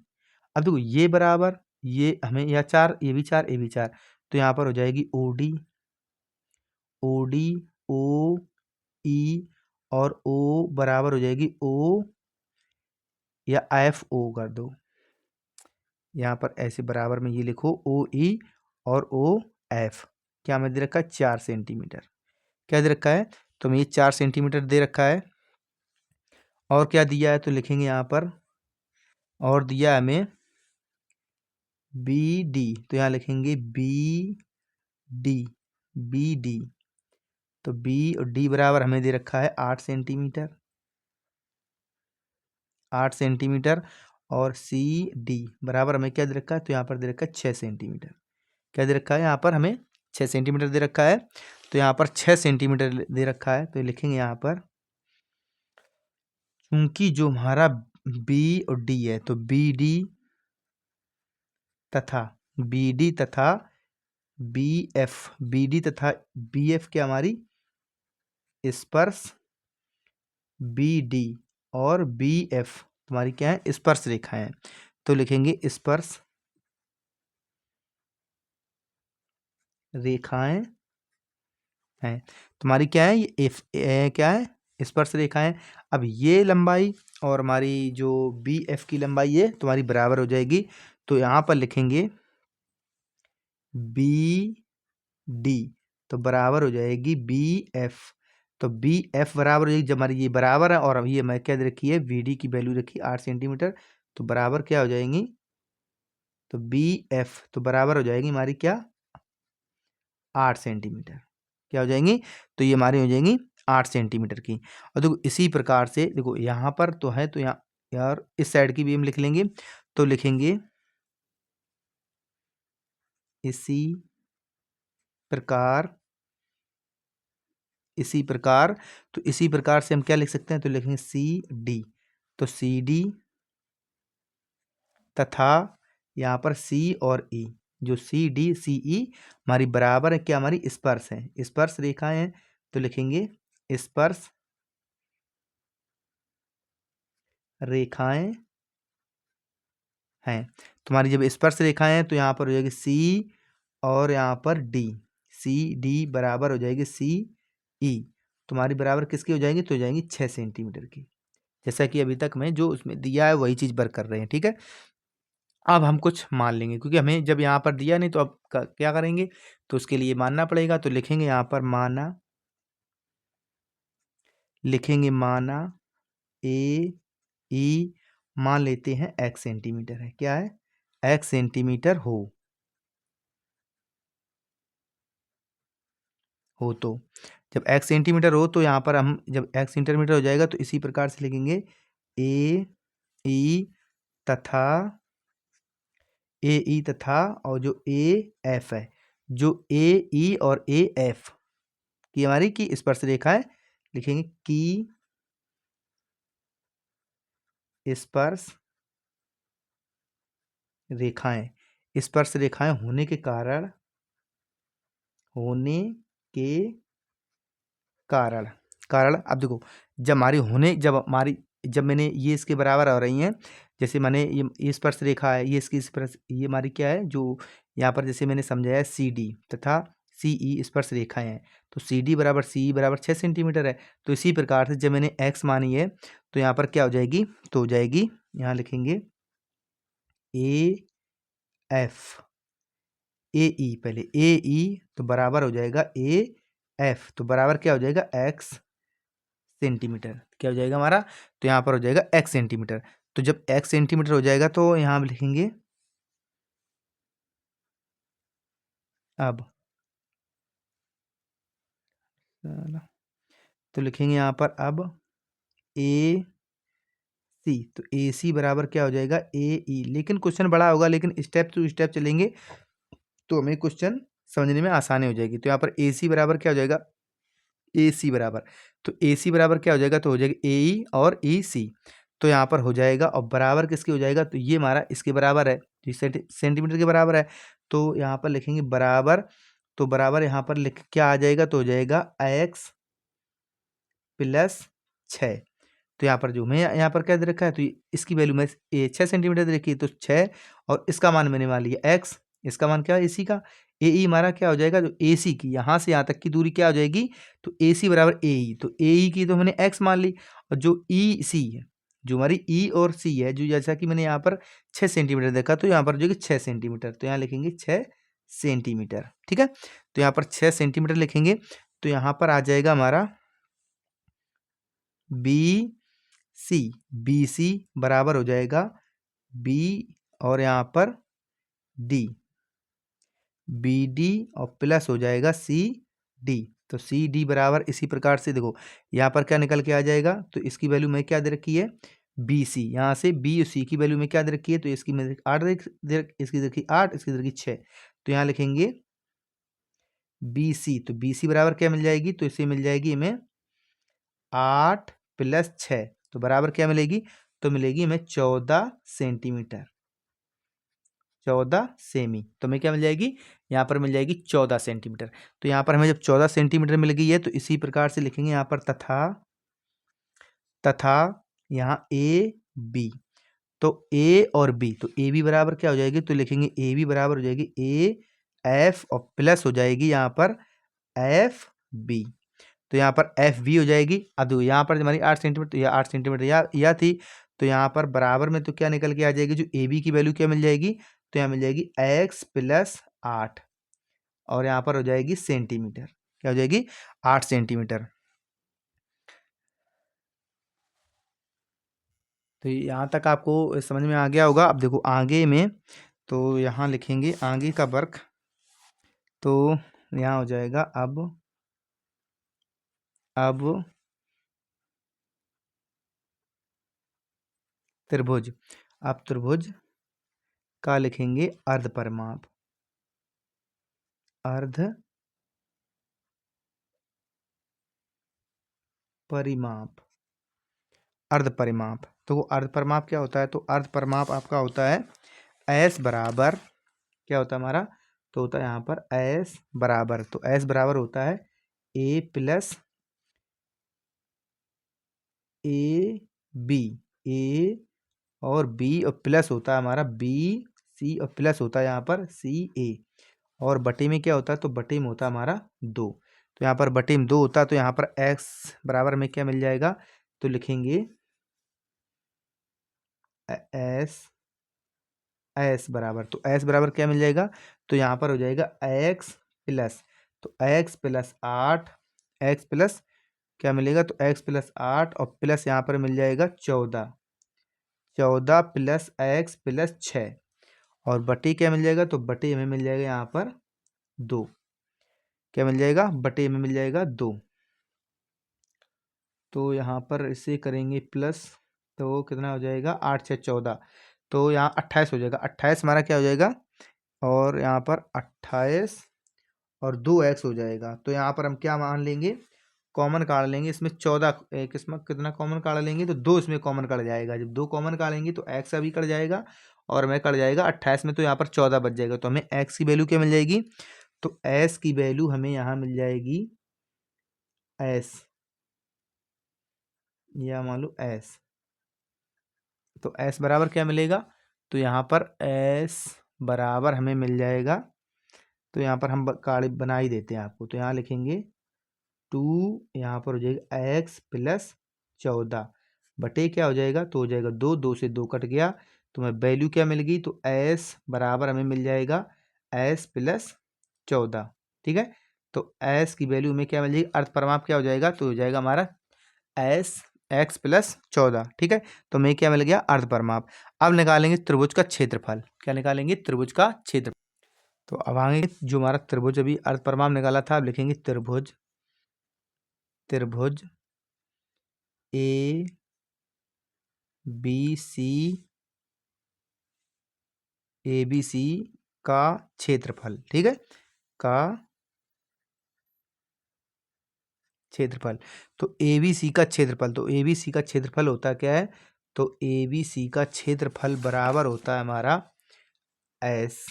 अब देखो ये बराबर ये हमें या 4 ये भी 4 ये भी 4, तो यहाँ पर हो जाएगी OD OE और O बराबर हो जाएगी O या FO कर दो। यहाँ पर ऐसे बराबर में ये लिखो OE और OF। क्या हमें दे रखा है, 4 सेंटीमीटर। क्या दे रखा है, तो हमें ये 4 सेंटीमीटर दे रखा है। और क्या दिया है, तो लिखेंगे यहाँ पर और दिया है हमें BD, तो यहाँ लिखेंगे BD तो B और D बराबर हमें दे रखा है 8 सेंटीमीटर और CD बराबर हमें क्या दे रखा है, तो यहाँ पर दे रखा है 6 सेंटीमीटर। क्या दे रखा है, यहाँ पर हमें 6 सेंटीमीटर दे रखा है। तो यहाँ पर 6 सेंटीमीटर दे रखा है, तो लिखेंगे यहाँ पर क्योंकि जो हमारा B और D है, तो BD तथा BD तथा BF क्या हमारी स्पर्श BD और BF तुम्हारी क्या है, स्पर्श रेखाएं। तो लिखेंगे स्पर्श रेखाएं हैं। तुम्हारी क्या है, ये क्या है, स्पर्श रेखाएं। अब ये लंबाई और हमारी जो BF की लंबाई है तुम्हारी बराबर हो जाएगी। तो यहाँ पर लिखेंगे BD तो बराबर हो जाएगी BF। तो BF बराबर हो जाएगी, जब हमारी ये बराबर है और ये मैं क्या रखी है, BD की वैल्यू रखी 8 सेंटीमीटर, तो बराबर क्या हो जाएंगी, तो BF तो बराबर हो जाएगी हमारी क्या 8 सेंटीमीटर। क्या हो जाएंगी, तो ये हमारी हो जाएंगी 8 सेंटीमीटर की। और देखो इसी प्रकार से देखो यहाँ पर तो है, तो यहाँ यार इस साइड की भी हम लिख लेंगे। तो लिखेंगे इसी प्रकार तो इसी प्रकार से हम क्या लिख सकते हैं, तो लिखेंगे CD तो CD तथा यहाँ पर C और E जो सी डी सी ई हमारी बराबर है क्या, हमारी स्पर्श है, स्पर्श रेखाएं हैं, तो लिखेंगे स्पर्श रेखाएं हैं। तुम्हारी जब स्पर्श रेखाएं हैं तो यहाँ पर हो जाएगी सी और यहाँ पर डी, सी डी बराबर हो जाएगी सी ई, तुम्हारी बराबर किसकी हो जाएगी, तो हो जाएंगी 6 सेंटीमीटर की। जैसा कि अभी तक मैं जो उसमें दिया है वही चीज़ वर्क कर रहे हैं, ठीक है। अब हम कुछ मान लेंगे क्योंकि हमें जब यहाँ पर दिया नहीं तो अब क्या करेंगे, तो उसके लिए मानना पड़ेगा, तो लिखेंगे यहाँ पर माना, लिखेंगे माना ए ई, मान लेते हैं x सेंटीमीटर है, क्या है, x सेंटीमीटर हो तो जब x सेंटीमीटर हो तो यहाँ पर हम जब x सेंटीमीटर हो जाएगा तो इसी प्रकार से लिखेंगे ए ई तथा ए ई तथा और जो ए एफ है, जो ए ई और ए एफ की हमारी की स्पर्श रेखा है, लिखेंगे की स्पर्श रेखाएं, स्पर्श रेखाएं होने के कारण, होने के कारण, कारण अब देखो जब हमारी होने जब मैंने ये इसके बराबर आ रही हैं, जैसे मैंने ये स्पर्श रेखा है, ये इसकी स्पर्श, ये हमारी क्या है, जो यहाँ पर जैसे मैंने समझाया सी डी तथा सी ई स्पर्श रेखाएं हैं, तो सी डी बराबर सी ई बराबर 6 सेंटीमीटर है। तो इसी प्रकार से जब मैंने एक्स मानी है तो यहाँ पर क्या हो जाएगी, तो हो जाएगी, यहाँ लिखेंगे ए एफ, ए ई, पहले ए ई तो बराबर हो जाएगा ए एफ, तो बराबर क्या हो जाएगा एक्स सेंटीमीटर, क्या हो जाएगा हमारा, तो यहाँ पर हो जाएगा एक्स सेंटीमीटर। तो जब एक्स सेंटीमीटर हो जाएगा तो यहाँ हम लिखेंगे अब, तो लिखेंगे यहाँ पर अब ए सी, तो ए सी बराबर क्या हो जाएगा ए ई, लेकिन क्वेश्चन बड़ा होगा, लेकिन स्टेप टू स्टेप चलेंगे तो हमें क्वेश्चन समझने में आसानी हो जाएगी। तो यहाँ पर ए सी बराबर क्या हो जाएगा, ए सी बराबर, तो ए सी बराबर क्या हो जाएगा, तो हो जाएगा ए ई और ई सी, तो यहाँ पर हो जाएगा, और बराबर किसके हो जाएगा, तो ये हमारा इसके बराबर है, जो सेंटीमीटर के बराबर है, तो यहाँ पर लिखेंगे बराबर, तो बराबर यहाँ पर लिख क्या आ जाएगा, तो हो जाएगा एक्स प्लस 6, तो यहाँ पर जो मैं यहाँ पर क्या दे रखा है, तो इसकी वैल्यू मैं 6 सेंटीमीटर दे रखी है, तो 6 और इसका मान मैंने मान लिया एक्स, इसका मान क्या है, ए सी का, ए ई हमारा क्या हो जाएगा, जो ए सी की यहाँ से यहाँ तक की दूरी क्या हो जाएगी, तो ए सी बराबर ए ई, तो ए ई की तो मैंने एक्स मान ली, और जो ई सी है, जो हमारी ई और सी है, जो जैसा कि मैंने यहाँ पर 6 सेंटीमीटर देखा, तो यहाँ पर जो कि 6 सेंटीमीटर, तो यहाँ लिखेंगे 6 सेंटीमीटर, ठीक है। तो यहाँ पर 6 सेंटीमीटर लिखेंगे, तो यहाँ पर आ जाएगा हमारा बी सी, बी सी बराबर हो जाएगा बी और यहाँ पर डी, बी डी और प्लस हो जाएगा सी डी, तो सी डी बराबर इसी प्रकार से देखो यहाँ पर क्या निकल के आ जाएगा, तो इसकी वैल्यू में क्या दे रखी है बी सी, यहाँ से बी और सी की वैल्यू में क्या दे रखी है, तो इसकी में 8 इसकी दे रखी 8, इसकी दे रखी 6, तो यहाँ लिखेंगे बी सी, तो बी सी बराबर क्या मिल जाएगी, तो इसे मिल जाएगी हमें 8 प्लस 6, तो बराबर क्या मिलेगी, तो मिलेगी हमें 14 सेंटीमीटर, 14 सेमी, तो हमें क्या मिल जाएगी, यहाँ पर मिल जाएगी 14 सेंटीमीटर। तो यहाँ पर हमें जब 14 सेंटीमीटर मिल गई है तो इसी प्रकार से लिखेंगे यहाँ पर तथा, तथा यहाँ ए बी, तो ए और बी, तो ए बी बराबर क्या हो जाएगी, तो लिखेंगे ए बी बराबर हो जाएगी ए एफ और प्लस हो जाएगी यहाँ पर एफ बी, तो यहाँ पर एफ बी हो जाएगी। अब देखो यहाँ पर हमारी 8 सेंटीमीटर, तो यह 8 सेंटीमीटर या थी, तो यहाँ पर बराबर में तो क्या निकल के आ जाएगी, जो ए बी की वैल्यू क्या मिल जाएगी, तो यहाँ मिल जाएगी एक्स प्लस 8 और यहाँ पर हो जाएगी सेंटीमीटर, क्या हो जाएगी 8 सेंटीमीटर। तो यहाँ तक आपको समझ में आ गया होगा। अब देखो आगे में, तो यहाँ लिखेंगे आगे का वर्क, तो यहाँ हो जाएगा अब त्रिभुज, अब त्रिभुज का लिखेंगे अर्ध परिमाप, अर्ध परिमाप, अर्ध परिमाप, तो अर्ध परिमाप क्या होता है, तो अर्ध परिमाप आपका होता है एस बराबर क्या होता है हमारा, तो होता है यहाँ पर एस बराबर, तो एस बराबर होता है ए प्लस ए बी, ए और बी और प्लस होता है हमारा बी सी और प्लस होता है यहाँ पर सी ए, और बटे में क्या होता है, तो बटे में होता है हमारा 2। तो यहाँ पर बटे में 2 होता है, तो यहाँ पर x बराबर में क्या मिल जाएगा, तो लिखेंगे एस, एस बराबर, तो एस बराबर क्या मिल जाएगा, तो यहाँ पर हो जाएगा एक्स प्लस, तो एक्स प्लस 8, एक्स प्लस क्या मिलेगा, तो एक्स प्लस 8 और प्लस यहाँ पर मिल जाएगा 14, 14 प्लस एक्स प्लस 6, और बटे क्या मिल जाएगा, तो बटे में मिल जाएगा यहाँ पर 2, क्या मिल जाएगा, बटे में मिल जाएगा 2। तो यहाँ पर इसे करेंगे प्लस, तो कितना हो जाएगा, 8 6 14, तो यहाँ 28 हो जाएगा, 28 हमारा क्या हो जाएगा, और यहाँ पर 28 और 2x हो जाएगा। तो यहाँ पर हम क्या मान लेंगे, कॉमन काढ़ लेंगे, इसमें 14 एक, इसमें कितना कॉमन काढ़ लेंगे, तो 2 इसमें कॉमन कट जाएगा, जब 2 कॉमन काढ़ेंगे तो x अभी कट जाएगा और मैं कट जाएगा 28 में, तो यहाँ पर 14 बच जाएगा, तो हमें x की वैल्यू क्या मिल जाएगी, तो s की वैल्यू हमें यहाँ मिल जाएगी s, या मान लो s, तो s बराबर क्या मिलेगा, तो यहाँ पर s बराबर हमें मिल जाएगा, तो यहाँ पर हम काढ़ बना ही देते हैं आपको, तो यहाँ लिखेंगे 2, यहाँ पर हो जाएगा एक्स प्लस 14 बटे क्या हो जाएगा, तो हो जाएगा 2, 2 से 2 कट गया, तो हमें वैल्यू क्या मिल गई, तो एस बराबर हमें मिल जाएगा एस प्लस 14, ठीक है। तो एस की वैल्यू में क्या मिल जाएगी, अर्थ परिमाप क्या हो जाएगा, तो हो जाएगा हमारा एस एक्स प्लस 14, ठीक है। तो हमें क्या मिल गया, अर्थ परिमाप। अब निकालेंगे त्रिभुज का क्षेत्रफल, क्या निकालेंगे, त्रिभुज का क्षेत्रफल। तो अब आगे जो हमारा त्रिभुज अभी अर्थ परिमाप निकाला था, अब लिखेंगे त्रिभुज, त्रिभुज ए बी सी, ए बी सी का क्षेत्रफल, ठीक है, का क्षेत्रफल। तो ए बी सी का क्षेत्रफल, तो ए बी सी का क्षेत्रफल होता क्या है, तो ए बी सी का क्षेत्रफल बराबर होता है हमारा एस,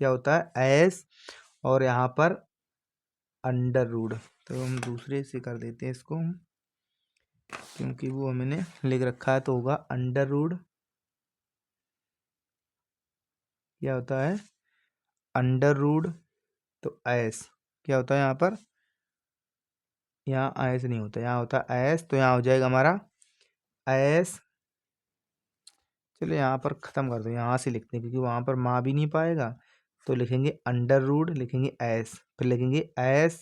क्या होता है एस, और यहाँ पर अंडर रूट, तो हम दूसरे से कर देते हैं इसको, क्योंकि वो हमने लिख रखा है, तो होगा अंडर रूट, क्या होता है अंडर रूट, तो एस क्या होता है यहाँ पर, यहाँ एस नहीं होता, यहाँ होता है एस, तो यहाँ हो जाएगा हमारा एस, चलो यहाँ पर ख़त्म कर दो, यहाँ से लिखते हैं क्योंकि वहाँ पर माँ भी नहीं पाएगा, तो लिखेंगे अंडर रूट, लिखेंगे एस, फिर लिखेंगे एस,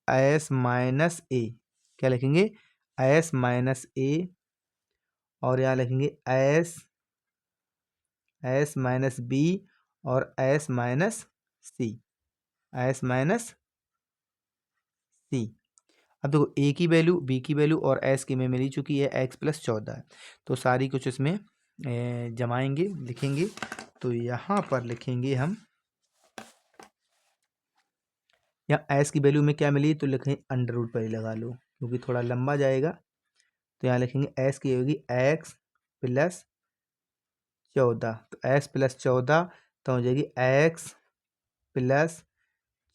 एस माइनस ए, क्या लिखेंगे एस माइनस ए, और यहाँ लिखेंगे एस, एस माइनस बी, और एस माइनस सी, एस माइनस सी। अब देखो ए की वैल्यू, बी की वैल्यू और एस की में मिल चुकी है, एक्स प्लस 14 है, तो सारी कुछ इसमें जमाएंगे, लिखेंगे, तो यहाँ पर लिखेंगे हम, यहाँ एस की वैल्यू में क्या मिली, तो लिखेंगे अंडर रूट पर ही लगा लो क्योंकि थोड़ा लंबा जाएगा, तो यहाँ लिखेंगे एस की होगी एक्स प्लस 14, तो एक्स प्लस 14, तो हो जाएगी एक्स प्लस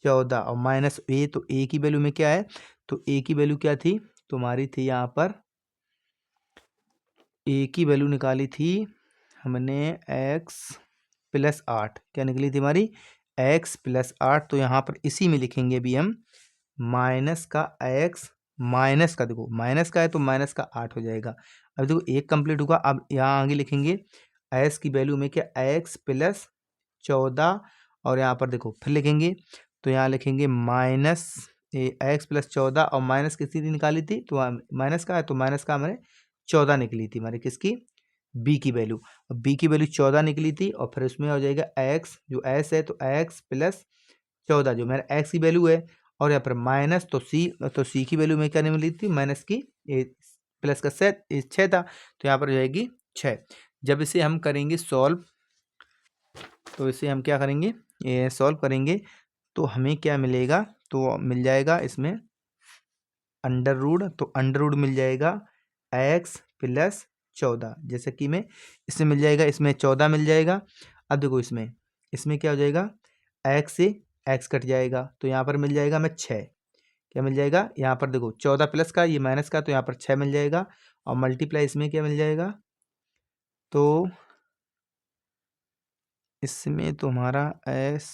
14 और माइनस ए, तो ए की वैल्यू में क्या है, तो ए की वैल्यू क्या थी, तुम्हारी थी यहाँ पर, ए की वैल्यू निकाली थी हमने एक्स प्लस 8, क्या निकली थी हमारी एक्स प्लस 8, तो यहाँ पर इसी में लिखेंगे अभी हम माइनस का एक्स, माइनस का, देखो माइनस का है तो माइनस का 8 हो जाएगा। अब देखो एक कंप्लीट होगा, अब यहाँ आगे लिखेंगे एस की वैल्यू में क्या एक्स प्लस 14, और यहाँ पर देखो फिर लिखेंगे, तो यहाँ लिखेंगे माइनस एक्स प्लस 14, और माइनस किसकी थी निकाली थी, तो माइनस का है, तो माइनस का हमारे 14 निकली थी हमारी किसकी, बी की वैल्यू, बी की वैल्यू 14 निकली थी, और फिर उसमें हो जाएगा एक्स, जो एस है तो एक्स प्लस 14 जो मेरा एक्स की वैल्यू है, और यहाँ पर माइनस, तो सी की वैल्यू में क्या नहीं मिली थी, माइनस की, प्लस का सेट 6 था, तो यहाँ पर हो जाएगी 6। जब इसे हम करेंगे सॉल्व, तो इसे हम क्या करेंगे, ये सॉल्व करेंगे, तो हमें क्या मिलेगा, तो मिल जाएगा इसमें अंडर रूट, तो अंडर रूट मिल जाएगा एक्स प्लस 14, जैसे कि में इसमें मिल जाएगा, इसमें 14 मिल जाएगा, अब देखो इसमें इसमें क्या हो जाएगा, x से x कट जाएगा तो यहाँ पर मिल जाएगा हमें 6। क्या मिल जाएगा यहाँ पर देखो 14 प्लस का ये माइनस का तो यहाँ पर 6 मिल जाएगा और मल्टीप्लाई इसमें क्या मिल जाएगा, तो इसमें तुम्हारा s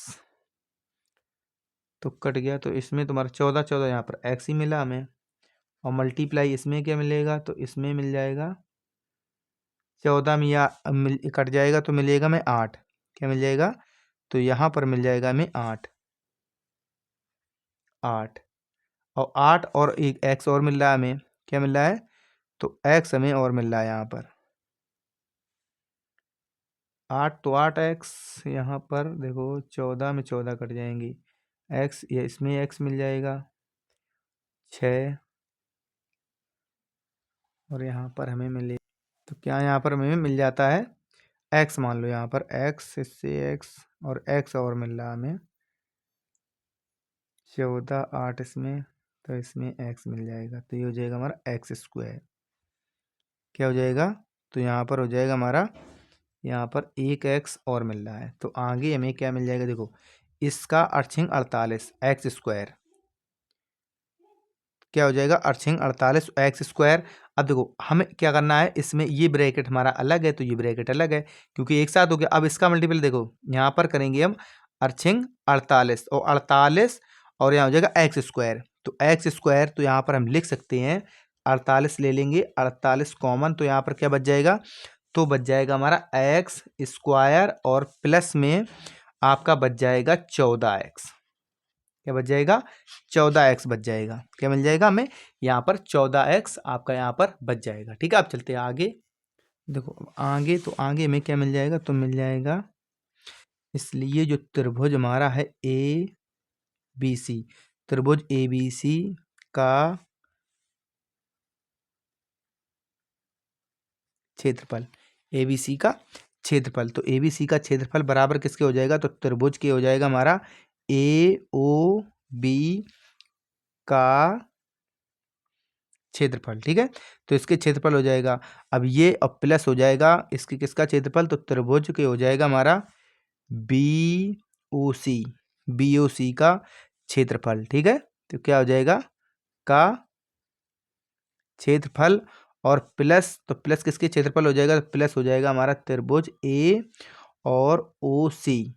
तो कट गया तो इसमें तुम्हारा 14 14 यहाँ पर x ही मिला हमें और मल्टीप्लाई इसमें क्या मिलेगा, तो इसमें मिल जाएगा 14 में या कट जाएगा तो मिलेगा हमें 8। क्या मिल जाएगा, तो यहाँ पर मिल जाएगा हमें 8 8 और 8 और एक x और मिल रहा है हमें। क्या मिल रहा है, तो x हमें और मिल रहा है यहाँ पर 8 तो 8x यहाँ पर देखो 14 में 14 कट जाएंगी x, ये इसमें x मिल जाएगा 6 और यहाँ पर हमें मिले, तो क्या यहाँ पर हमें मिल जाता है x, मान लो यहाँ पर x, इससे x और x और मिल रहा है हमें 14 8 इसमें, तो इसमें x मिल जाएगा तो ये हो जाएगा हमारा x स्क्वायर। क्या हो जाएगा, तो यहाँ पर हो जाएगा हमारा यहाँ पर एक x और मिल रहा है तो आगे हमें क्या मिल जाएगा, देखो इसका अर्थिंग 48 एक्स स्क्वायर। क्या हो जाएगा, अर्थिंग 48 एक्स स्क्वायर। अब देखो हमें क्या करना है, इसमें ये ब्रैकेट हमारा अलग है तो ये ब्रैकेट अलग है क्योंकि एक साथ हो गया। अब इसका मल्टीपल देखो यहाँ पर करेंगे हम अर्थिंग 48 और 48 और यहाँ हो जाएगा एक्स स्क्वायर, तो एक्स स्क्वायर तो यहाँ पर हम लिख सकते हैं 48 ले लेंगे, 48 कॉमन तो यहाँ पर क्या बच जाएगा, तो बच जाएगा हमारा एक्स स्क्वायर और प्लस में आपका बच जाएगा 14x। क्या बच जाएगा, 14x बच जाएगा। क्या मिल जाएगा हमें यहाँ पर 14x आपका यहाँ पर बच जाएगा। ठीक है, आप चलते हैं आगे। देखो आगे, तो आगे में क्या मिल जाएगा, तो मिल जाएगा इसलिए जो त्रिभुज हमारा है ए बी सी, त्रिभुज ए बी सी का क्षेत्रफल, ए बी सी का क्षेत्रफल, तो ए बी सी का क्षेत्रफल बराबर किसके हो जाएगा, तो त्रिभुज के हो जाएगा हमारा ए ओ बी का क्षेत्रफल। ठीक है, तो इसके क्षेत्रफल हो जाएगा, अब ये अब प्लस हो जाएगा इसके किसका क्षेत्रफल, तो त्रिभुज के हो जाएगा हमारा बी ओ सी, बी ओ सी का क्षेत्रफल। ठीक है, तो क्या हो जाएगा का क्षेत्रफल और प्लस, तो प्लस किसके क्षेत्रफल हो जाएगा, तो प्लस हो जाएगा हमारा त्रिभुज ए और ओ सी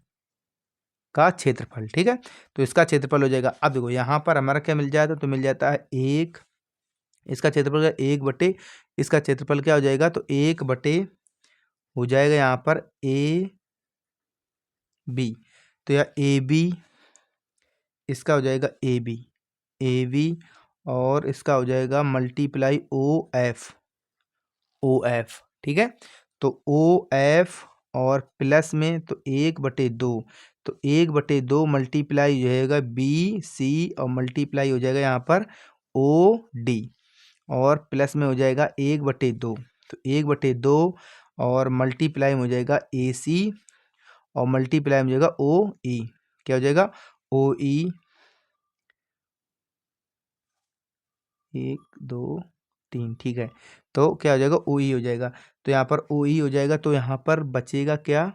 का क्षेत्रफल। ठीक है, तो इसका क्षेत्रफल हो जाएगा। अब देखो यहाँ पर हमारा क्या मिल जाता है, तो मिल जाता है एक, इसका क्षेत्रफल हो जाएगा 1/, इसका क्षेत्रफल क्या हो जाएगा, तो 1/, हो जाएगा यहाँ पर ए बी, तो यह ए बी, इसका हो जाएगा ए बी, ए बी और इसका हो जाएगा मल्टीप्लाई ओ एफ। ठीक है, तो ओ एफ और प्लस में तो 1/2, तो 1/2 मल्टीप्लाई हो जाएगा बी सी और मल्टीप्लाई हो जाएगा यहाँ पर ओ डी और प्लस में हो जाएगा 1/2, तो 1/2 और मल्टीप्लाई में हो जाएगा ए सी और मल्टीप्लाई में हो जाएगा ओ ई। क्या हो जाएगा, ओ ई 1 2 3। ठीक है, तो क्या हो जाएगा, ओ ई हो जाएगा, तो यहाँ पर ओ ई हो जाएगा, तो यहाँ पर बचेगा क्या,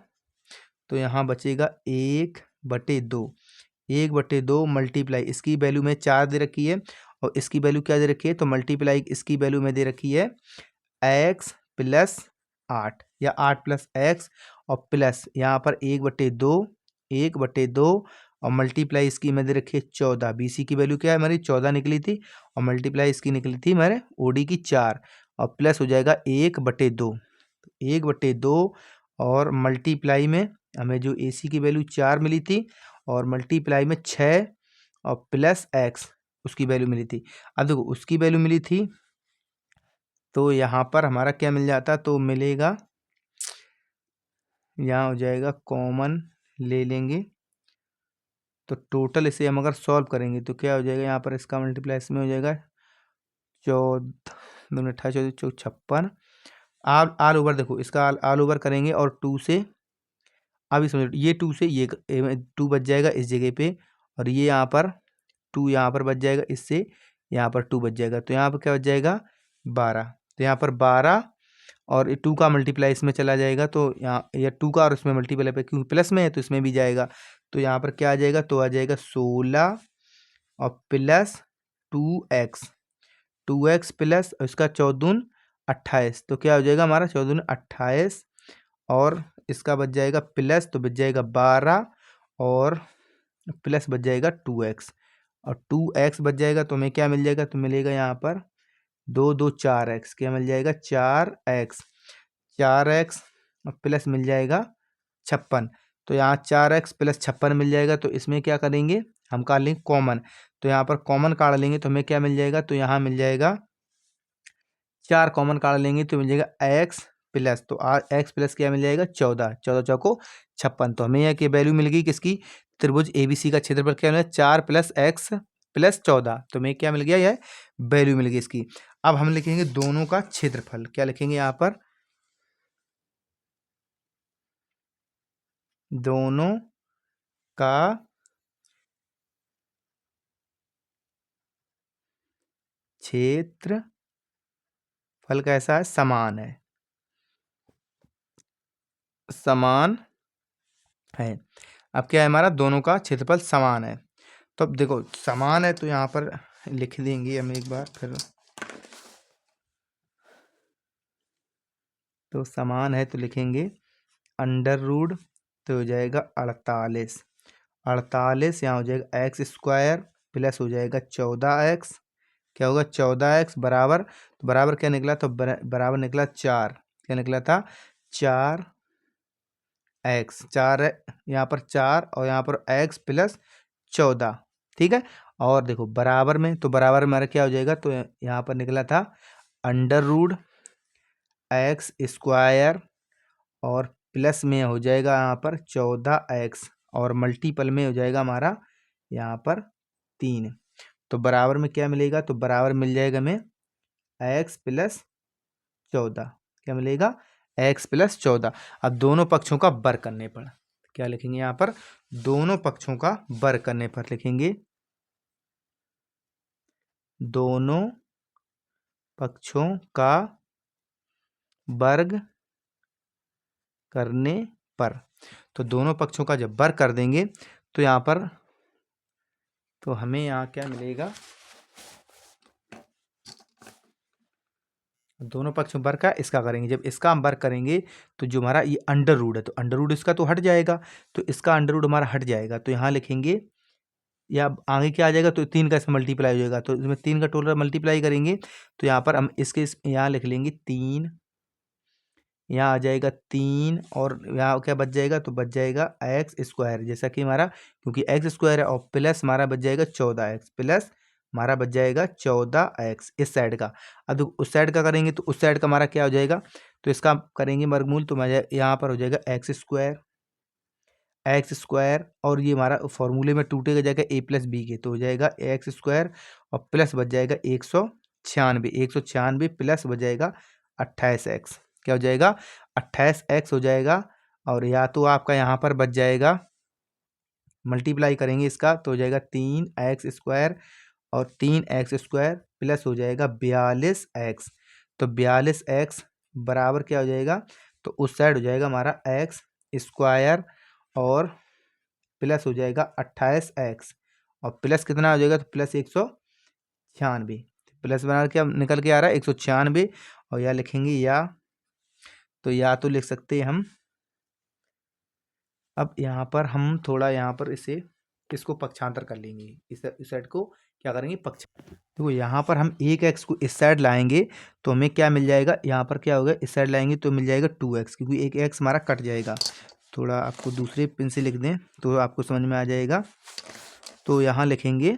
तो यहाँ बचेगा 1/2, 1/2 मल्टीप्लाई इसकी वैल्यू में 4 दे रखी है और इसकी वैल्यू क्या दे रखी है, तो मल्टीप्लाई इसकी वैल्यू में दे रखी है x प्लस 8 या 8 प्लस एक्स और प्लस यहाँ पर 1/2, 1/2 और मल्टीप्लाई इसकी में दे रखी है 14, बी सी की वैल्यू क्या है हमारी 14 निकली थी और मल्टीप्लाई इसकी निकली थी हमारे ओडी की 4 और प्लस हो जाएगा 1/2, 1/2 और मल्टीप्लाई में हमें जो ए सी की वैल्यू 4 मिली थी और मल्टीप्लाई में 6 और प्लस एक्स उसकी वैल्यू मिली थी। अब देखो उसकी वैल्यू मिली थी तो यहाँ पर हमारा क्या मिल जाता, तो मिलेगा यहाँ हो जाएगा कॉमन ले लेंगे तो टोटल इसे हम अगर सॉल्व करेंगे तो क्या हो जाएगा, यहाँ पर इसका मल्टीप्लाई इसमें हो जाएगा 14 2 28 14 56 आल ओवर। देखो इसका आल ओवर करेंगे और 2 से, अभी समझो ये 2 से ये 2 बच जाएगा इस जगह पे और ये यहाँ पर 2 यहाँ पर बच जाएगा, इससे यहाँ पर 2 बच जाएगा, तो यहाँ पर क्या बच जाएगा 12, तो यहाँ पर 12 और ये 2 का मल्टीप्लाई इसमें चला जाएगा, तो यहाँ या 2 का और इसमें मल्टीप्लाई पे क्योंकि प्लस में है तो इसमें भी जाएगा, तो यहाँ पर क्या आ जाएगा, तो आ जाएगा 16 और प्लस 2x, 2x प्लस इसका 14 28, तो क्या हो जाएगा हमारा 14 28, और इसका बच जाएगा प्लस, तो बच जाएगा 12 और प्लस बच जाएगा 2x, और 2x बच जाएगा तो हमें क्या मिल जाएगा, तो मिलेगा यहाँ पर 2 2 4x, क्या मिल जाएगा 4x, 4x और प्लस मिल जाएगा 56, तो यहाँ 4x प्लस 56 मिल जाएगा, तो इसमें क्या करेंगे हम काट लेंगे कॉमन, तो यहाँ पर कॉमन काट लेंगे तो हमें क्या मिल जाएगा, तो यहाँ मिल जाएगा 4 कॉमन काट लेंगे तो मिल जाएगा एक्स प्लस, तो एक्स प्लस क्या मिल जाएगा 14, 14 चौको 56, तो हमें यहाँ की वैल्यू मिल गई किसकी, त्रिभुज एबीसी का क्षेत्रफल क्या मिला 4 प्लस एक्स प्लस 14, तो हमें क्या मिल गया, यह वैल्यू मिल गई इसकी। अब हम लिखेंगे दोनों का क्षेत्रफल, क्या लिखेंगे यहाँ पर, दोनों का क्षेत्रफल कैसा है, समान है, समान है। अब क्या है हमारा, दोनों का क्षेत्रफल समान है, तो अब देखो समान है तो यहाँ पर लिख देंगे हम एक बार फिर, तो समान है तो लिखेंगे अंडर रूट, तो हो जाएगा 48, 48 यहाँ हो जाएगा एक्स स्क्वायर प्लस हो जाएगा 14x, क्या होगा 14x बराबर, तो बराबर क्या निकला, तो बराबर निकला 4, क्या निकला था 4x, 4 यहाँ पर 4 और यहाँ पर x प्लस 14, ठीक है। और देखो बराबर में, तो बराबर में हमारा क्या हो जाएगा, तो यहाँ पर निकला था अंडर रूट एक्स स्क्वायर और प्लस में हो जाएगा यहाँ पर 14x, और मल्टीपल में हो जाएगा हमारा यहाँ पर 3, तो बराबर में क्या मिलेगा, तो बराबर मिल जाएगा हमें x प्लस 14, क्या मिलेगा x प्लस 14। अब दोनों पक्षों का वर्ग करने पर क्या लिखेंगे यहाँ पर, दोनों पक्षों का वर्ग करने पर लिखेंगे दोनों पक्षों का वर्ग करने पर, तो दोनों पक्षों का जब वर्ग कर देंगे तो यहाँ पर, तो हमें यहाँ क्या मिलेगा, दोनों पक्षों वर्ग का इसका करेंगे, जब इसका हम वर्ग करेंगे तो जो हमारा ये अंडर रूट है, तो अंडर रूट इसका तो हट जाएगा, तो इसका अंडर रूट हमारा हट जाएगा, तो यहाँ लिखेंगे या आगे क्या आ जाएगा, तो 3 का इसमें मल्टीप्लाई हो जाएगा, तो इसमें 3 का टोटल मल्टीप्लाई करेंगे, तो यहाँ पर हम इसके यहाँ लिख लेंगे 3, यहाँ आ जाएगा 3 और यहाँ क्या बच जाएगा, तो बच जाएगा एक्स स्क्वायर, जैसा कि हमारा क्योंकि एक्स स्क्वायर है, और प्लस हमारा बच जाएगा 14x, प्लस हमारा बच जाएगा 14x इस साइड का। अब देखो उस साइड का करेंगे तो उस साइड का हमारा क्या हो जाएगा, तो इसका करेंगे वर्गमूल, तो यहाँ पर हो जाएगा एक्स स्क्वायर और ये हमारा फॉर्मूले में टूटेगा जाएगा a प्लस बी के, तो हो जाएगा एक्स स्क्वायर और प्लस बच जाएगा 196 प्लस बच जाएगा 28x, क्या हो जाएगा 28x हो जाएगा, और या तो आपका यहाँ पर बच जाएगा, मल्टीप्लाई करेंगे इसका तो हो जाएगा 3x स्क्वायर और 3x स्क्वायर प्लस हो जाएगा 42x, तो 42x बराबर क्या हो जाएगा, तो उस साइड हो जाएगा हमारा एक्स स्क्वायर और प्लस हो जाएगा 28x, और प्लस कितना हो जाएगा, तो प्लस 196, प्लस बना क्या निकल के आ रहा है 196, और या लिखेंगे या, तो या तो लिख सकते हैं हम, अब यहाँ पर हम थोड़ा यहाँ पर इसको पक्षांतर कर लेंगे, इस साइड को क्या करेंगे पक्ष, तो यहाँ पर हम एक एक्स को इस साइड लाएंगे तो हमें क्या मिल जाएगा, यहाँ पर क्या होगा इस साइड लाएंगे तो मिल जाएगा 2x, क्योंकि एक एक्स हमारा कट जाएगा, थोड़ा आपको दूसरे पेन से लिख दें तो आपको समझ में आ जाएगा, तो यहाँ लिखेंगे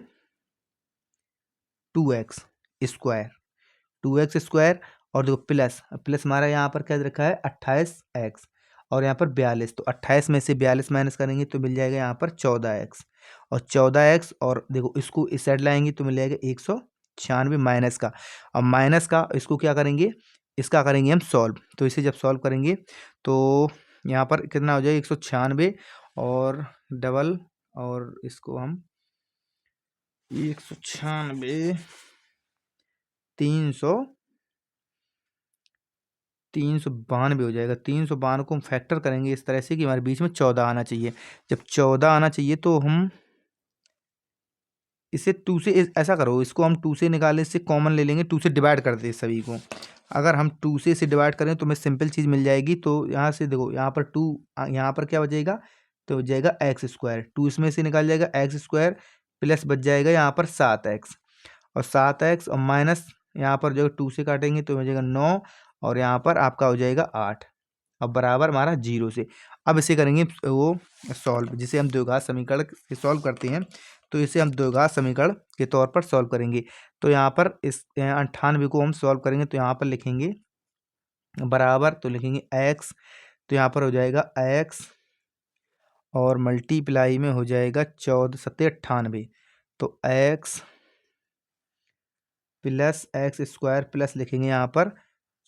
2x स्क्वायर, 2x स्क्वायर और देखो प्लस प्लस हमारा यहाँ पर क्या रखा है 28x, और यहाँ पर 42, तो 28 में से 42 माइनस करेंगे तो मिल जाएगा यहाँ पर 14x, और 14x और देखो इसको इस साइड लाएंगे तो मिल जाएगा 196 माइनस का, अब माइनस का इसको क्या करेंगे, इसका करेंगे हम सॉल्व, तो इसे जब सॉल्व करेंगे तो यहाँ पर कितना हो जाएगा 196 और डबल, और इसको हम 196 300 392 हो जाएगा। 392 को हम फैक्टर करेंगे इस तरह से कि हमारे बीच में 14 आना चाहिए। जब 14 आना चाहिए तो हम इसे 2 से ऐसा करो, इसको हम 2 से निकालें, इससे कॉमन ले लेंगे, 2 से डिवाइड कर दे सभी को। अगर हम 2 से इसे डिवाइड करें तो हमें सिंपल चीज़ मिल जाएगी। तो यहाँ से देखो, यहाँ पर 2, यहाँ पर क्या बचेगा, तो बच जाएगा एक्स स्क्वायर। 2 इसमें से निकाल जाएगा एक्स स्क्वायर, प्लस बच जाएगा यहाँ पर 7x, और 7x और माइनस यहाँ पर जो 2 से काटेंगे तो हो जाएगा 9, और यहाँ पर आपका हो जाएगा 8। अब बराबर हमारा 0 से। अब इसे करेंगे वो सॉल्व, जिसे हम द्विघात समीकरण से सॉल्व करते हैं, तो इसे हम द्विघात समीकरण के तौर पर सॉल्व करेंगे। तो यहाँ पर इस 98 को हम सॉल्व करेंगे, तो यहाँ पर लिखेंगे बराबर, तो लिखेंगे x, तो यहाँ पर हो जाएगा x और मल्टीप्लाई में हो जाएगा 14 सत्ते 98, तो x plus x square plus लिखेंगे यहाँ पर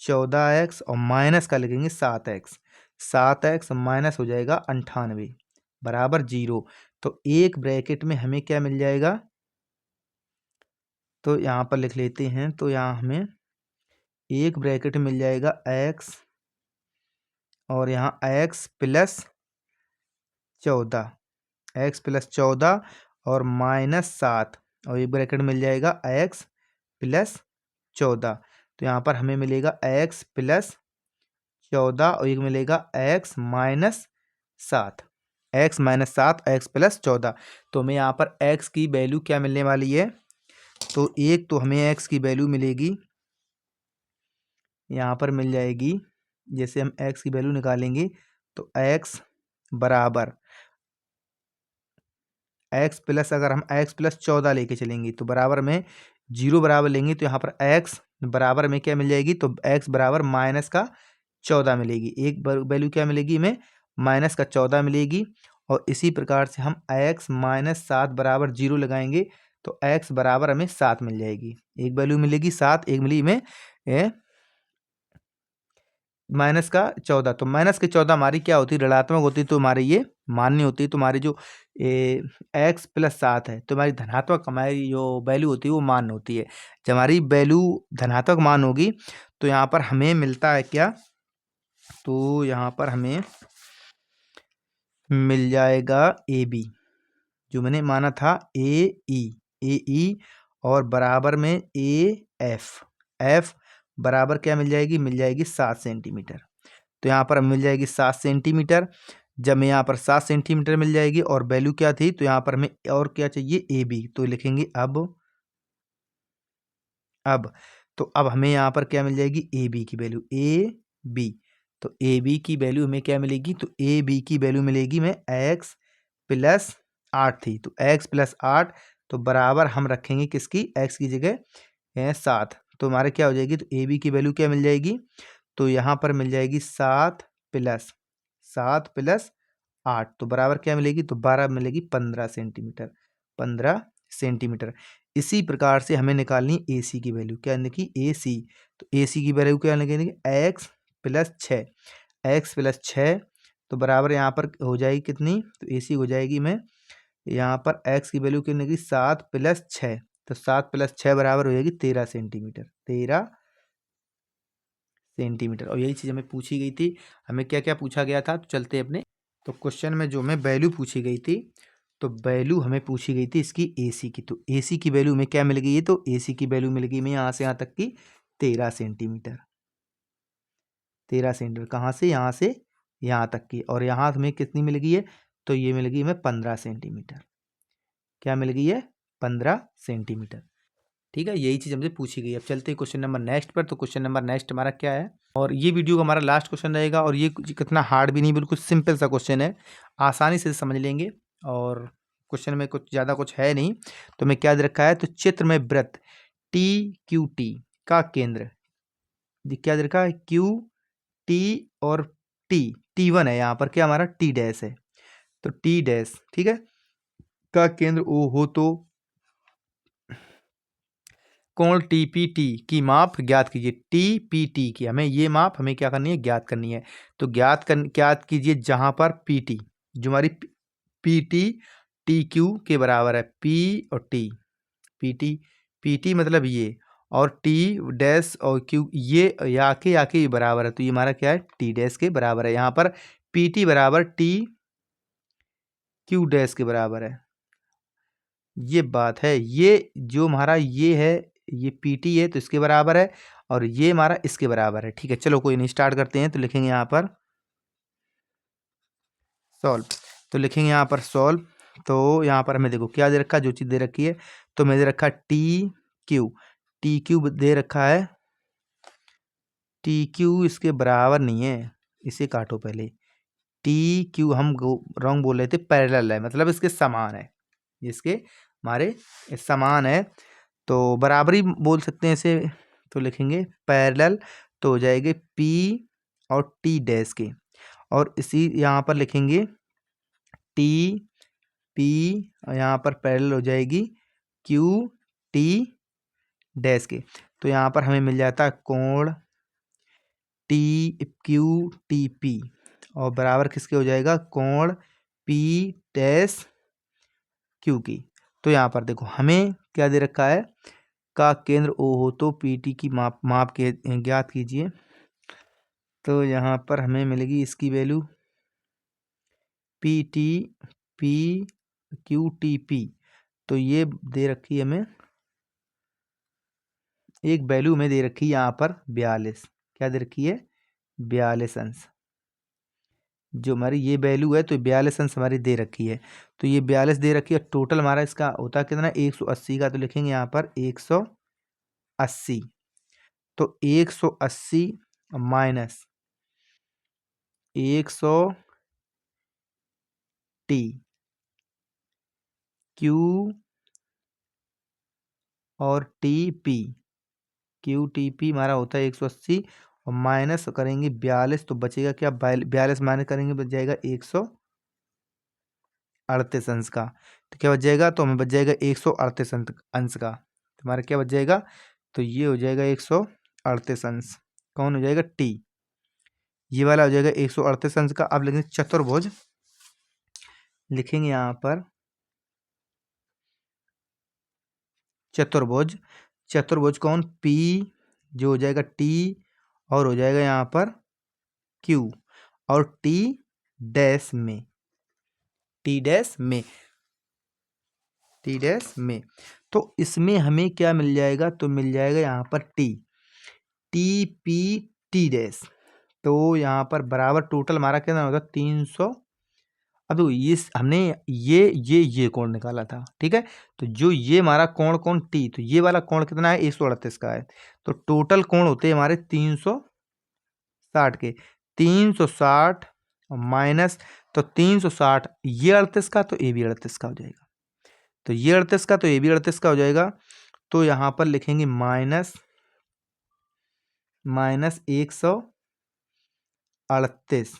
14x और माइनस का लिखेंगे 7x। 7x माइनस हो जाएगा 98 बराबर 0। तो एक ब्रैकेट में हमें क्या मिल जाएगा, तो यहाँ पर लिख लेते हैं। तो यहाँ हमें एक ब्रैकेट मिल जाएगा x, और यहाँ x प्लस 14, x प्लस 14 और माइनस 7, और एक ब्रैकेट मिल जाएगा x प्लस 14। तो यहाँ पर हमें मिलेगा x प्लस 14 और एक मिलेगा x minus 7, x minus 7, x plus 14। तो हमें यहाँ पर x की वैल्यू क्या मिलने वाली है, तो एक तो हमें x की वैल्यू मिलेगी, यहाँ पर मिल जाएगी। जैसे हम x की वैल्यू निकालेंगे तो x बराबर x प्लस, अगर हम x प्लस 14 लेके चलेंगे तो बराबर में 0 बराबर लेंगे, तो यहाँ पर x बराबर में क्या मिल जाएगी, तो x बराबर माइनस का 14 मिलेगी। एक वैल्यू क्या मिलेगी हमें, माइनस का 14 मिलेगी। और इसी प्रकार से हम x माइनस 7 बराबर 0 लगाएंगे, तो x बराबर हमें 7 मिल जाएगी। एक वैल्यू मिलेगी 7, एक मिली हमें माइनस का 14। तो माइनस के 14 हमारी क्या होती है, ऋणात्मक होती है, तो हमारी ये मान्य होती है। तो हमारी जो x प्लस 7 है, तो हमारी धनात्मक हमारी जो वैल्यू होती है वो मान होती है। जब हमारी वैल्यू धनात्मक मान होगी तो यहाँ पर हमें मिलता है क्या, तो यहाँ पर हमें मिल जाएगा AB, जो मैंने माना था AE, और बराबर में F बराबर क्या मिल जाएगी, मिल जाएगी 7 सेंटीमीटर। तो यहाँ पर मिल जाएगी 7 सेंटीमीटर। जब मैं यहाँ पर 7 सेंटीमीटर मिल जाएगी, और वैल्यू क्या थी, तो यहाँ पर हमें और क्या चाहिए, AB, तो लिखेंगे अब तो अब हमें यहाँ पर क्या मिल जाएगी, AB की वैल्यू, AB। तो AB की वैल्यू हमें क्या मिलेगी, तो AB की वैल्यू मिलेगी में x प्लस 8 थी, तो x प्लस 8, तो बराबर हम रखेंगे किसकी, x की जगह 7। तो हमारे क्या हो जाएगी, तो AB की वैल्यू क्या मिल जाएगी, तो यहाँ पर मिल जाएगी 7 प्लस 8, तो बराबर क्या मिलेगी, तो 12 मिलेगी 15 सेंटीमीटर, 15 सेंटीमीटर। इसी प्रकार से हमें निकालनी AC की वैल्यू, क्या निकली, AC। तो AC की वैल्यू क्या निकलेगी, x प्लस 6, x प्लस 6, तो बराबर यहाँ पर हो जाएगी कितनी, तो AC हो जाएगी में यहाँ पर x की वैल्यू कितनी निकली, 7 प्लस 6, तो 7 प्लस 6 बराबर हो जाएगी 13 सेंटीमीटर, 13 सेंटीमीटर। और यही चीज़ हमें पूछी गई थी। हमें क्या क्या पूछा गया था, तो चलते अपने, तो क्वेश्चन में जो हमें वैल्यू पूछी गई थी, तो वैल्यू हमें पूछी गई थी इसकी AC की। तो AC की वैल्यू में क्या मिल गई है, तो AC की वैल्यू मिल गई में यहाँ से यहाँ तक की 13 सेंटीमीटर, 13 सेंटीमीटर, कहाँ से, यहाँ से यहाँ तक की। और यहाँ हमें कितनी मिल गई है, तो ये मिल गई हमें 15 सेंटीमीटर, क्या मिल गई है, 15 सेंटीमीटर। ठीक है, यही चीज़ हमसे पूछी गई। अब चलते हैं क्वेश्चन नंबर नेक्स्ट पर। तो क्वेश्चन नंबर नेक्स्ट हमारा क्या है, और ये वीडियो का हमारा लास्ट क्वेश्चन रहेगा, और ये कितना हार्ड भी नहीं, बिल्कुल सिंपल सा क्वेश्चन है, आसानी से समझ लेंगे। और क्वेश्चन में कुछ ज़्यादा कुछ है नहीं। तो मैं क्या दे रखा है, तो चित्र में वृत्त TQT का केंद्र, क्या दे रखा है, QT और T1 है, यहाँ पर क्या हमारा T डैश है, तो T डैश, ठीक है, का केंद्र O हो, तो कोण TPT की माप ज्ञात कीजिए। TPT की हमें ये माप हमें क्या करनी है, ज्ञात करनी है। तो ज्ञात कीजिए जहां पर PT, जो हमारी PT TQ के बराबर है, P और T, PT मतलब ये, और टी डैश और क्यू ये या के बराबर है, तो ये हमारा क्या है, टी डैश के बराबर है। यहाँ पर पी टी बराबर टी क्यू डैश के बराबर है, ये बात है। ये जो हमारा ये है, ये पी टी है तो इसके बराबर है, और ये हमारा इसके बराबर है। ठीक है, चलो कोई नहीं, स्टार्ट करते हैं। तो लिखेंगे यहाँ पर सॉल्व, तो लिखेंगे यहाँ पर सॉल्व। तो यहाँ पर हमें देखो क्या दे रखा है, जो चीज़ दे रखी है, तो मैं दे रखा है टी क्यू दे रखा है। टी क्यू इसके बराबर नहीं है, इसे काटो पहले। टी क्यू हम रॉन्ग बोल रहे थे, पैरेलल है, मतलब इसके समान है, इसके हमारे समान है, तो बराबरी बोल सकते हैं इसे। तो लिखेंगे पैरेलल, तो हो जाएंगे पी और टी डैश के, और इसी यहाँ पर लिखेंगे टी पी, और यहाँ पर पैरेलल हो जाएगी क्यू टी डैश के। तो यहाँ पर हमें मिल जाता है कोण टी क्यू टी पी, और बराबर किसके हो जाएगा, कोण पी डैश क्यू की। तो यहाँ पर देखो हमें क्या दे रखा है, का केंद्र ओ हो तो पी टी की माप के ज्ञात कीजिए। तो यहाँ पर हमें मिलेगी इसकी value P T P Q T P, तो ये दे रखी है हमें, एक वैल्यू में दे रखी है यहाँ पर 42, क्या दे रखी है, 42 अंश। जो हमारी ये वैल्यू है तो 42 अंश हमारी दे रखी है, तो ये 42 दे रखी है। टोटल हमारा इसका होता है कितना, 180 का, तो लिखेंगे यहाँ पर 180। तो 180 माइनस 100 टी क्यू और T P, Q T P हमारा होता है 180, और माइनस करेंगे 42, तो बचेगा क्या, 42 माइनस करेंगे बच जाएगा 138 अंश का। तो क्या बच जाएगा, तो हमें बच जाएगा 138 अंश का। तो हमारा क्या बच जाएगा, तो ये हो जाएगा 138 अंश, कौन हो जाएगा, टी, ये वाला हो जाएगा 138 अंश का। अब लिखेंगे चतुर्भुज, लिखेंगे यहाँ पर चतुर्भुज, चतुर्भुज कौन, पी, जो हो जाएगा टी, और हो जाएगा यहाँ पर क्यू, और टी डैश में, टी डैश में, टी डैश में। तो इसमें हमें क्या मिल जाएगा, तो मिल जाएगा यहाँ पर टी पी टी डैश, तो यहाँ पर बराबर टोटल हमारा कितना होगा, 300। अब देखो ये हमने ये कोण निकाला था, ठीक है, तो जो ये हमारा कोण कोण टी, तो ये वाला कोण कितना है, 138 का है, तो टोटल कोण होते हैं हमारे 360 के। 360 माइनस, तो 360 ये 38 का, तो ये भी 38 का हो जाएगा, तो ये 38 का, तो ये भी 38 का हो जाएगा। तो यहाँ पर लिखेंगे माइनस 138,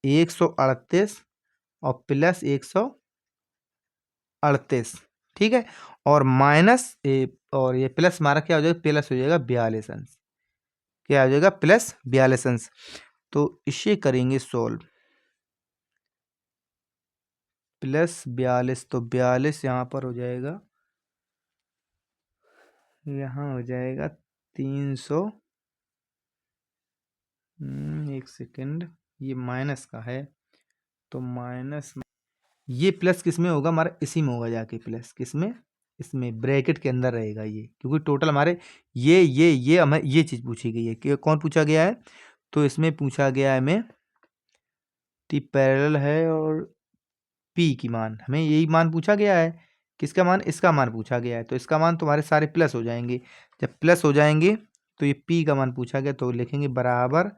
138 और प्लस 138, ठीक है, और माइनस और ये प्लस हमारा क्या हो जाएगा, प्लस हो जाएगा 42 अंश, क्या हो जाएगा, प्लस 42 अंश। तो इसे करेंगे सोल्व, प्लस 42, तो 42 यहाँ पर हो जाएगा, यहाँ हो जाएगा 300, एक सेकेंड, ये माइनस का है, तो माइनस, ये प्लस किस में होगा, हमारा इसी में होगा जाके, प्लस किस में, इसमें ब्रैकेट के अंदर रहेगा ये, क्योंकि टोटल हमारे ये हमें ये चीज़ पूछी गई है कि कौन पूछा गया है, तो इसमें पूछा गया है हमें टी पैरेलल है, और पी की मान, हमें यही मान पूछा गया है, किसका मान, इसका मान पूछा गया है, तो इसका मान तुम्हारे सारे प्लस हो जाएंगे। जब प्लस हो जाएंगे तो ये पी का मान पूछा गया, तो लिखेंगे बराबर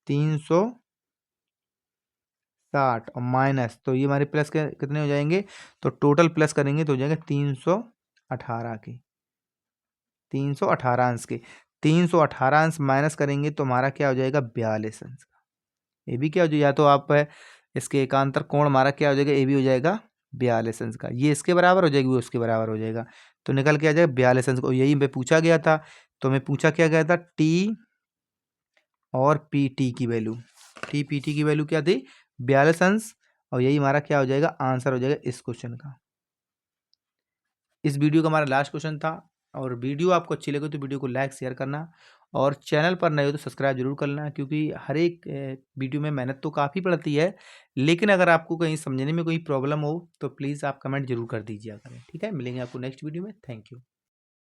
360 और माइनस, तो ये हमारे प्लस के कितने हो जाएंगे, तो टोटल प्लस करेंगे तो हो जाएगा 318 के, 318 अंश के, 318 अंश माइनस करेंगे तो हमारा क्या हो जाएगा, 42 अंश का। ये भी क्या हो जाएगा, या तो आप इसके एकांतर कोण हमारा क्या हो जाएगा, ये भी हो जाएगा 42 अंश का, ये इसके बराबर हो जाएगी, वो उसके बराबर हो जाएगा, तो निकल के आ जाएगा 42 अंश का। यही हमें पूछा गया था, तो हमें पूछा क्या गया था, टी और पी टी की वैल्यू, टी पी टी की वैल्यू क्या थी, 42 अंश, और यही हमारा क्या हो जाएगा, आंसर हो जाएगा इस क्वेश्चन का। इस वीडियो का हमारा लास्ट क्वेश्चन था। और वीडियो आपको अच्छी लगे तो वीडियो को लाइक शेयर करना, और चैनल पर नए हो तो सब्सक्राइब जरूर कर लेना, क्योंकि हर एक वीडियो में मेहनत तो काफ़ी पड़ती है, लेकिन अगर आपको कहीं समझने में कोई प्रॉब्लम हो तो प्लीज़ आप कमेंट जरूर कर दीजिए करें। ठीक है, मिलेंगे आपको नेक्स्ट वीडियो में। Thank you.